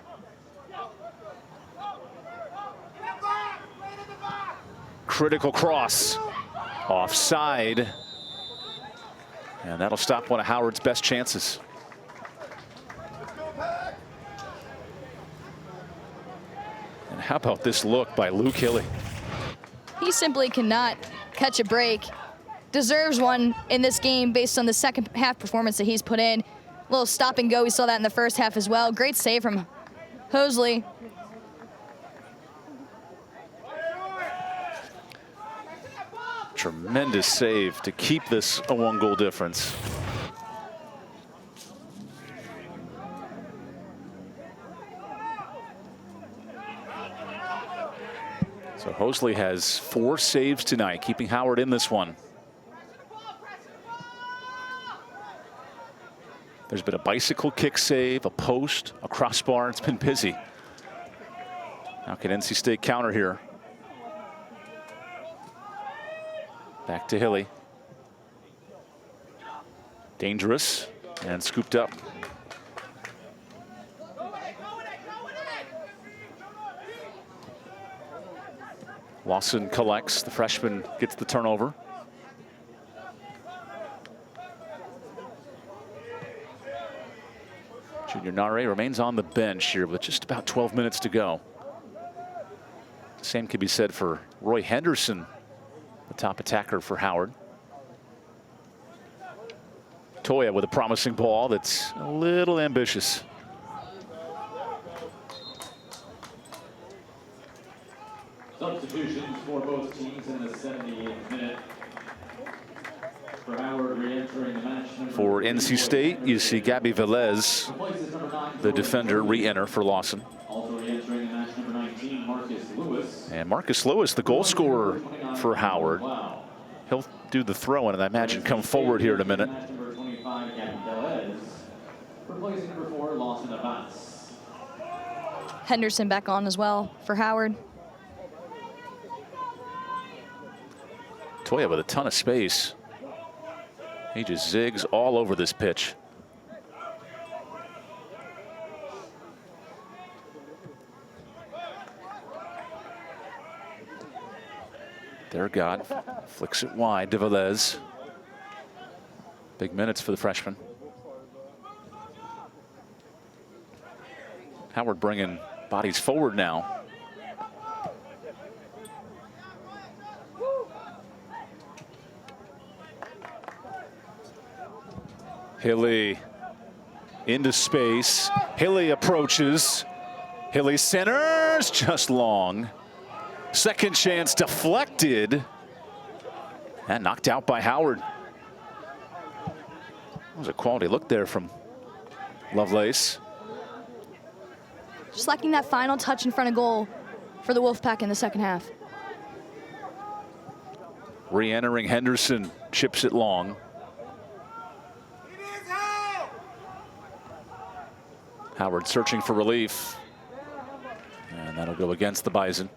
Critical cross. Offside. And that'll stop one of Howard's best chances. And how about this look by Luke Hilly? He simply cannot catch a break. Deserves one in this game based on the second half performance that he's put in. A little stop and go, we saw that in the first half as well. Great save from Hosley. Tremendous save to keep this a one-goal difference. So Hosley has 4 saves tonight, keeping Howard in this one. There's been a bicycle kick save, a post, a crossbar. It's been busy. Now can NC State counter here? Back to Hilly. Dangerous and scooped up. Lawson collects. The freshman gets the turnover. Junior Nare remains on the bench here with just about 12 minutes to go. Same can be said for Roy Henderson, the top attacker for Howard. Toya with a promising ball that's a little ambitious. Substitutions for both teams in the 78th minute. For Howard, re-entering the match. For NC State, you see Gabby Velez, the defender, re-enter for Lawson. Also re-entering the match, number 19, Marcus Lewis. And Marcus Lewis, the goal scorer for Howard. He'll do the throw in, and I imagine come forward here in a minute. Match number 25, Gabby Velez. Replacing number 4, Lawson Abbas. Henderson back on as well for Howard. Toya with a ton of space. He just zigs all over this pitch. There, God flicks it wide to Velez. Big minutes for the freshman. Howard bringing bodies forward now. Hilly into space. Hilly approaches. Hilly centers just long. Second chance deflected and knocked out by Howard. That was a quality look there from Lovelace. Just lacking that final touch in front of goal for the Wolfpack in the second half. Re-entering Henderson, chips it long. Howard searching for relief. And that'll go against the Bison.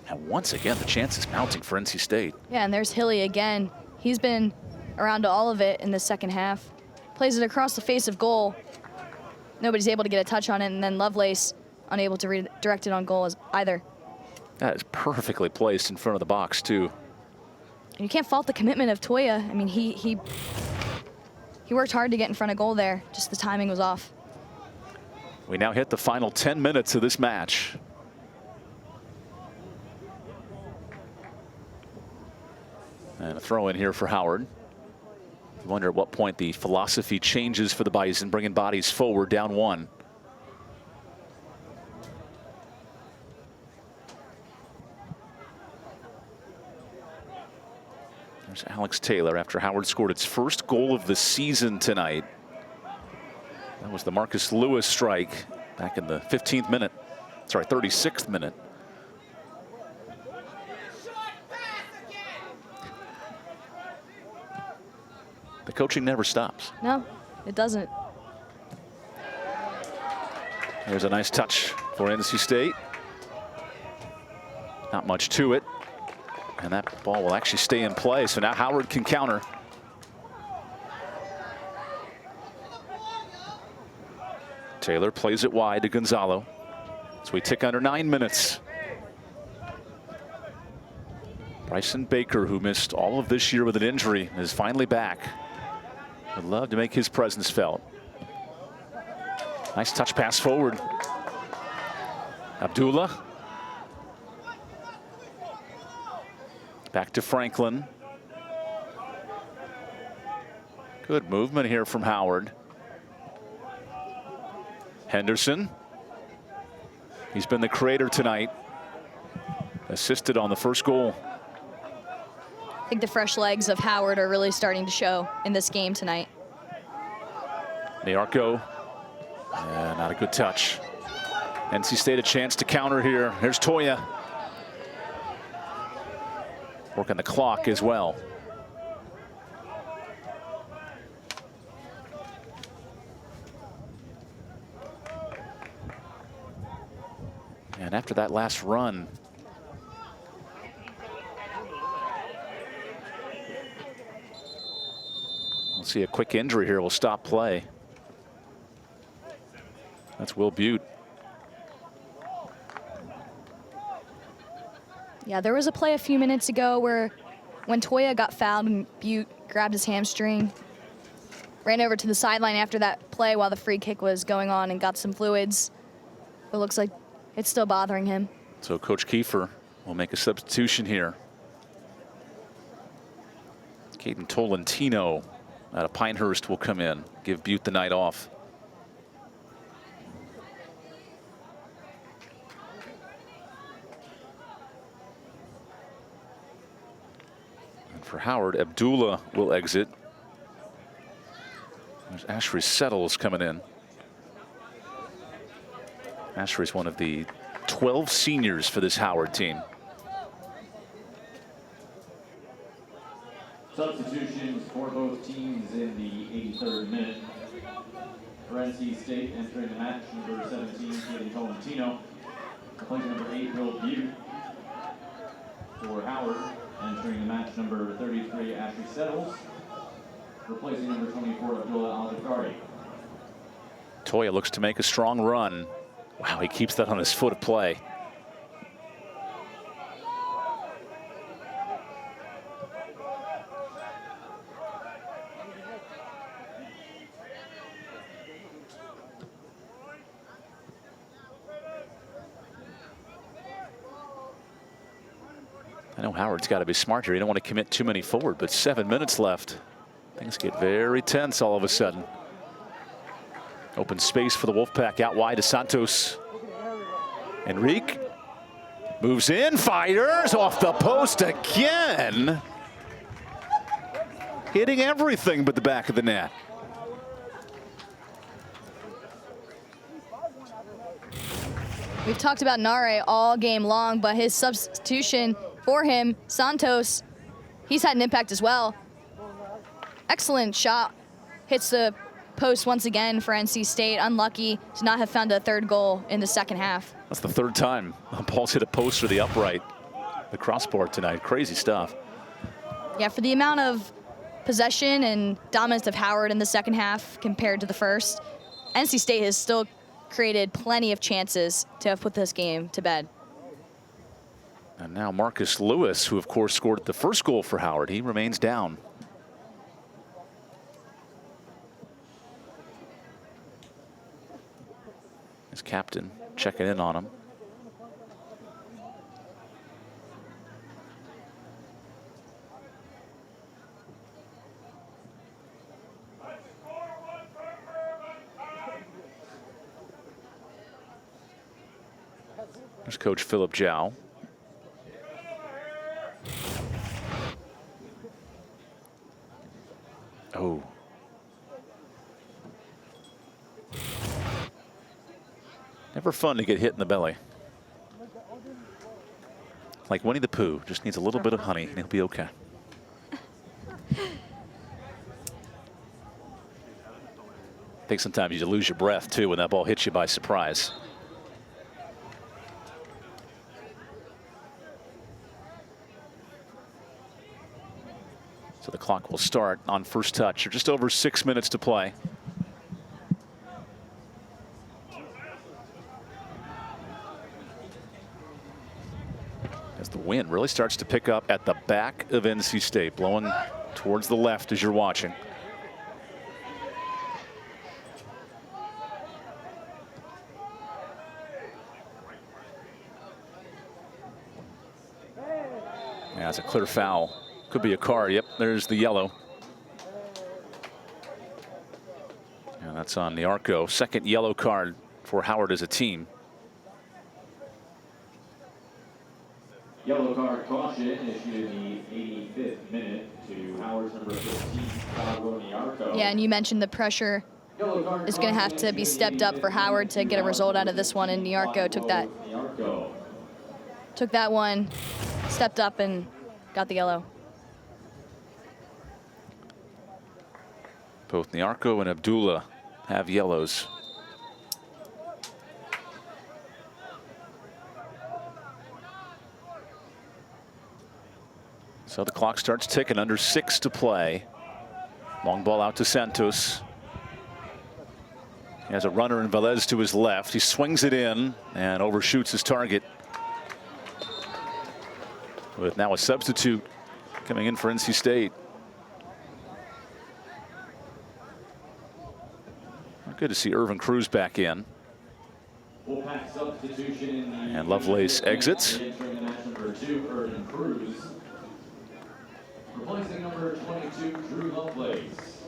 And once again, the chance is mounting for NC State. Yeah, and there's Hilly again. He's been around to all of it in the second half. Plays it across the face of goal. Nobody's able to get a touch on it, and then Lovelace unable to redirect it on goal either. That is perfectly placed in front of the box, too. And you can't fault the commitment of Toya. I mean, he worked hard to get in front of goal there. Just the timing was off. We now hit the final 10 minutes of this match. And a throw in here for Howard. You wonder at what point the philosophy changes for the Bison, bringing bodies forward, down one. There's Alex Taylor after Howard scored its first goal of the season tonight. That was the Marcus Lewis strike back in the 15th minute. Sorry, 36th minute. The coaching never stops. No, it doesn't. There's a nice touch for NC State. Not much to it. And that ball will actually stay in play. So now Howard can counter. Taylor plays it wide to Gonzalo. So we tick under 9 minutes. Bryson Baker, who missed all of this year with an injury, is finally back. Would love to make his presence felt. Nice touch pass forward. Abdullah. Back to Franklin. Good movement here from Howard. Henderson. He's been the creator tonight. Assisted on the first goal. I think the fresh legs of Howard are really starting to show in this game tonight. Niarco. And not a good touch. NC State a chance to counter here. Here's Toya. Working the clock as well. And after that last run, we'll see a quick injury here. We'll stop play. That's Will Butte. Yeah, there was a play a few minutes ago where when Toya got fouled and Butte grabbed his hamstring, ran over to the sideline after that play while the free kick was going on and got some fluids. It looks like it's still bothering him. So Coach Kiefer will make a substitution here. Caden Tolentino out of Pinehurst will come in, give Butte the night off. And for Howard, Abdullah will exit. There's Ashray Settles coming in. Ashray's one of the 12 seniors for this Howard team. Substitutions for both teams in the 83rd minute. For NC State, entering the match, number 17, Caden Tolentino. Replacing number 8, Will Butte. For Howard, entering the match, number 33, Ashray Settles. Replacing number 24, Abdullah Al-Zakari. Toya looks to make a strong run. Wow, he keeps that on his foot of play. I know Howard's got to be smart here. You don't want to commit too many forward, but 7 minutes left. Things get very tense all of a sudden. Open space for the Wolfpack out wide to Santos. Enrique moves in, fires off the post again. Hitting everything but the back of the net. We've talked about Nare all game long, but his substitution for him, Santos, he's had an impact as well. Excellent shot. Hits the post once again for NC State. Unlucky to not have found a third goal in the second half. That's the third time Paul's hit a post or the upright, the crossbar tonight. Crazy stuff. Yeah, for the amount of possession and dominance of Howard in the second half compared to the first, NC State has still created plenty of chances to have put this game to bed. And now Marcus Lewis, who of course scored the first goal for Howard, he remains down. His captain checking in on him. There's Coach Philip Zhao. Oh. Never fun to get hit in the belly. Like Winnie the Pooh, just needs a little bit of honey and he'll be okay. I think sometimes you lose your breath too when that ball hits you by surprise. So the clock will start on first touch. Just over 6 minutes to play. As the wind really starts to pick up at the back of NC State, blowing towards the left as you're watching. Yeah, it's a clear foul. Could be a card. Yep, there's the yellow. And that's on the Arco. Second yellow card for Howard as a team. Yellow card caution issued in the 85th minute to Howard's number 15, Arco. Yeah, and you mentioned the pressure is going to have to be stepped up for Howard to get a result out of this one, and Niarco took that one, stepped up and got the yellow. Both Niarco and Abdullah have yellows. So the clock starts ticking, under 6 to play. Long ball out to Santos. He has a runner in Velez to his left. He swings it in and overshoots his target. with now a substitute coming in for NC State. Good to see Irvin Cruz back in. And Lovelace exits. Replacing number 22, Drew Lovelace.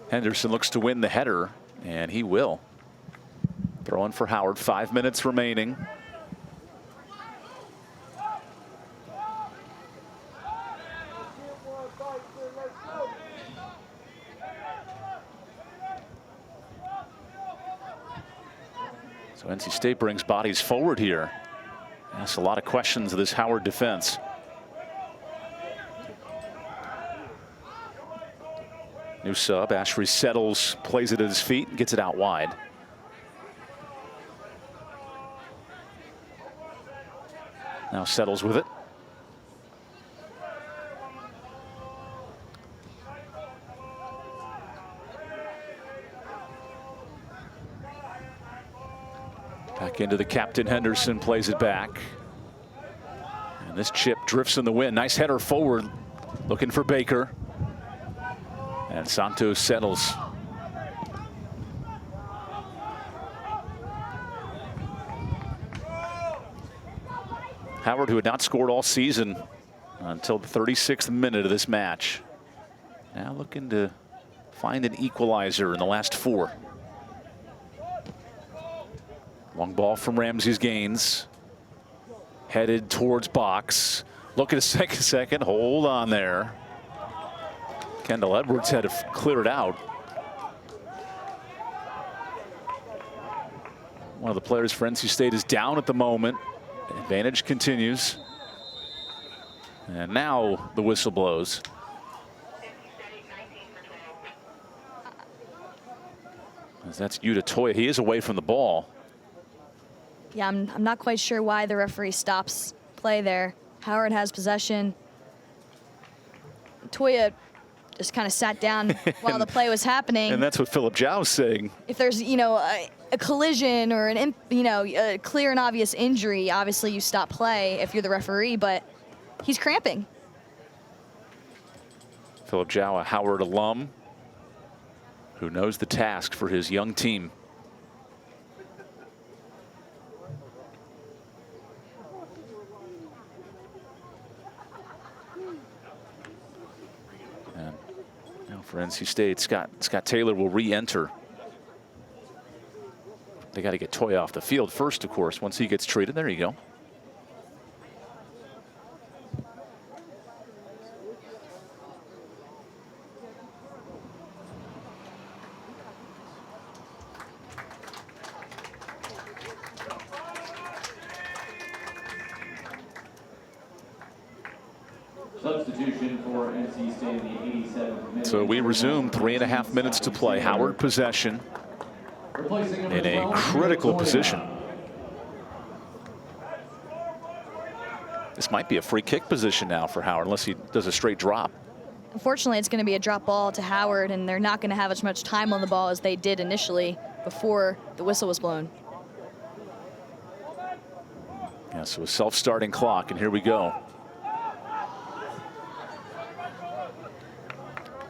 Henderson looks to win the header, and he will. Throwing for Howard, 5 minutes remaining. So NC State brings bodies forward here. Asks a lot of questions of this Howard defense. New sub, Ashbury settles, plays it at his feet, and gets it out wide. Now settles with it. Back into the captain. Henderson plays it back. And this chip drifts in the wind. Nice header forward. Looking for Baker. And Santos settles. Howard, who had not scored all season until the 36th minute of this match, now looking to find an equalizer in the last 4. Long ball from Ramsey's Gaines. Headed towards box. Look at a second. Hold on there. Kendall Edwards had to clear it out. One of the players for NC State is down at the moment. Advantage continues. And now the whistle blows. As that's Yuta Toya. He is away from the ball. Yeah, I'm not quite sure why the referee stops play there. Howard has possession. Toya just kind of sat down while the play was happening. And that's what Philip Zhao was saying. If there's, a collision or a clear and obvious injury, obviously you stop play if you're the referee, but he's cramping. Philip Zhao, a Howard alum who knows the task for his young team. For NC State, Scott Taylor will re-enter. They got to get Toya off the field first, of course. Once he gets treated, there you go. Substitution for NC State in the 87th minute. So we resume 3.5 minutes to play. Howard possession in a critical position. This might be a free kick position now for Howard unless he does a straight drop. Unfortunately, it's going to be a drop ball to Howard, and they're not going to have as much time on the ball as they did initially before the whistle was blown. Yeah, so a self-starting clock, and here we go.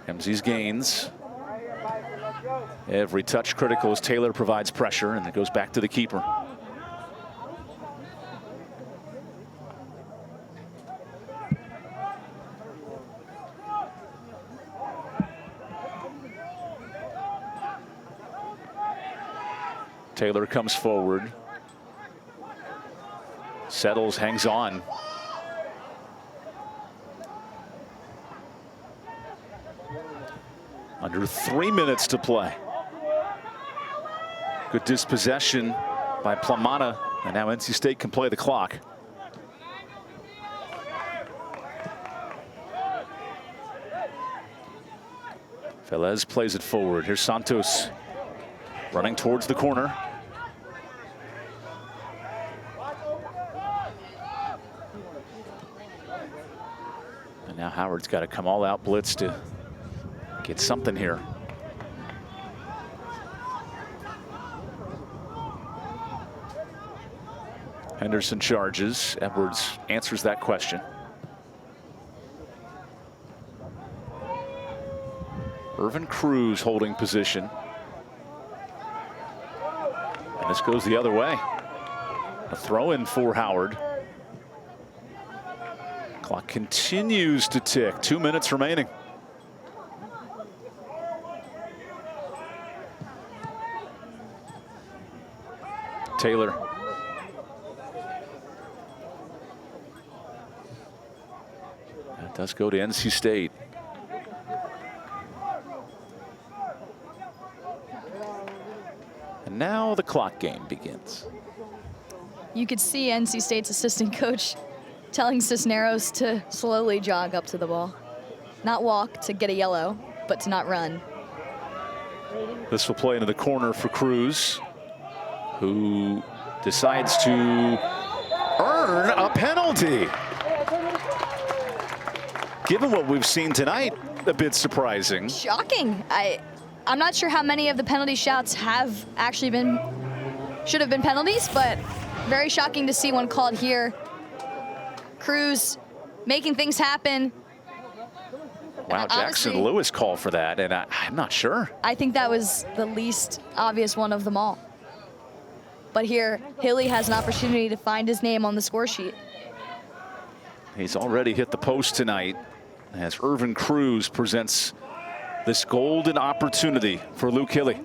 Ramsey's Gaines. Every touch critical as Taylor provides pressure, and it goes back to the keeper. Taylor comes forward. Settles, hangs on. Under 3 minutes to play. Good dispossession by Plamana, and now NC State can play the clock. Velez plays it forward. Here's Santos running towards the corner. And now Howard's got to come all out blitz to get something here. Henderson charges. Edwards answers that question. Irvin Cruz holding position. And this goes the other way. A throw in for Howard. Clock continues to tick. 2 minutes remaining. Taylor. That does go to NC State. And now the clock game begins. You could see NC State's assistant coach telling Cisneros to slowly jog up to the ball. Not walk to get a yellow, but to not run. This will play into the corner for Cruz, who decides to earn a penalty. Given what we've seen tonight, a bit surprising. Shocking. I'm not sure how many of the penalty shouts have actually should have been penalties, but very shocking to see one called here. Cruz making things happen. Wow, Jackson Honestly, Lewis called for that, and I'm not sure. I think that was the least obvious one of them all. But here, Hilly has an opportunity to find his name on the score sheet. He's already hit the post tonight as Irvin Cruz presents this golden opportunity for Luke Hilly.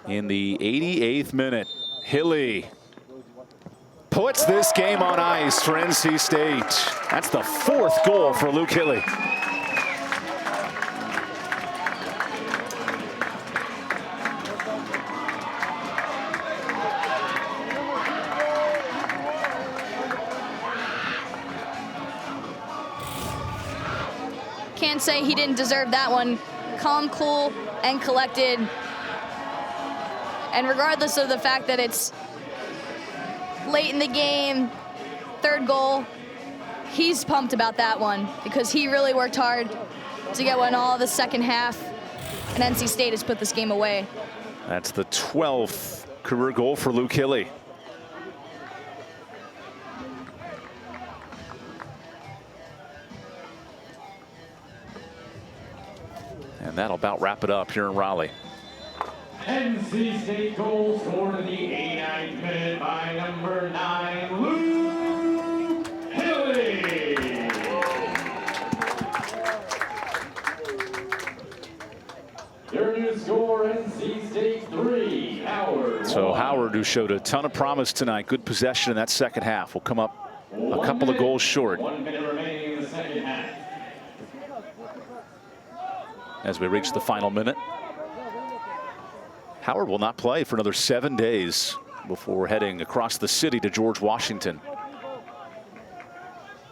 In the 88th minute, Hilly puts this game on ice for NC State. That's the 4th goal for Luke Hilly. Can't say he didn't deserve that one. Calm, cool, and collected. And regardless of the fact that it's late in the game, 3rd goal, he's pumped about that one because he really worked hard to get one all the second half, and NC State has put this game away. That's the 12th career goal for Luke Hilly. And that'll about wrap it up here in Raleigh. NC State goal scored in the 89th minute by number 9, Luke Hilly. Your new score, NC State 3, Howard. So Howard, who showed a ton of promise tonight, good possession in that second half, will come up a couple of goals short. 1 minute remaining in the second half. As we reach the final minute, Howard will not play for another 7 days before heading across the city to George Washington.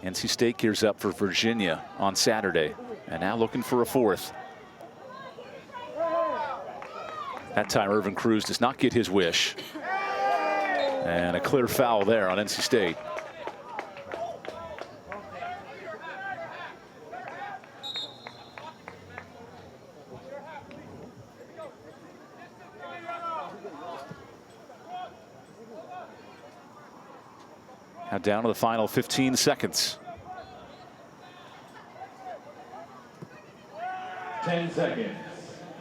NC State gears up for Virginia on Saturday, and now looking for a 4th. That time Irvin Cruz does not get his wish. And a clear foul there on NC State. Now down to the final 15 seconds. 10 seconds.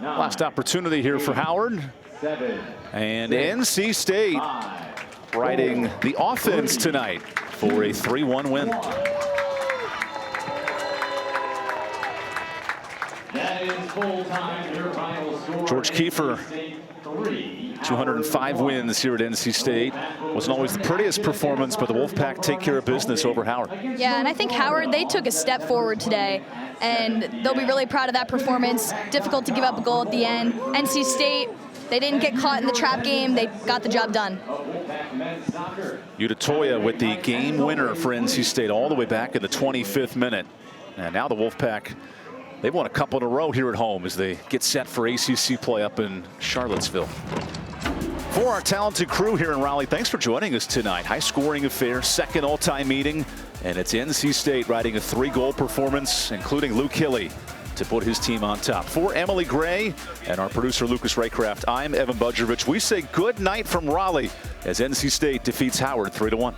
9, Last opportunity here for Howard. 7, And 6, NC State 5, riding the offense tonight for a 3-1 win. That is full time. Your final score. George Kiefer, 205 wins here at NC State. Wasn't always the prettiest performance, but the Wolfpack take care of business over Howard. Yeah, and I think Howard, they took a step forward today, and they'll be really proud of that performance. Difficult to give up a goal at the end. NC State, they didn't get caught in the trap game. They got the job done. Udatoya with the game winner for NC State all the way back in the 25th minute. And now the Wolfpack, they've won a couple in a row here at home as they get set for ACC play up in Charlottesville. For our talented crew here in Raleigh, thanks for joining us tonight. High scoring affair, second all-time meeting, and it's NC State riding a 3-goal performance, including Luke Hilly, to put his team on top. For Emily Gray and our producer Lucas Raycraft, I'm Evan Budrovich. We say good night from Raleigh as NC State defeats Howard 3-1.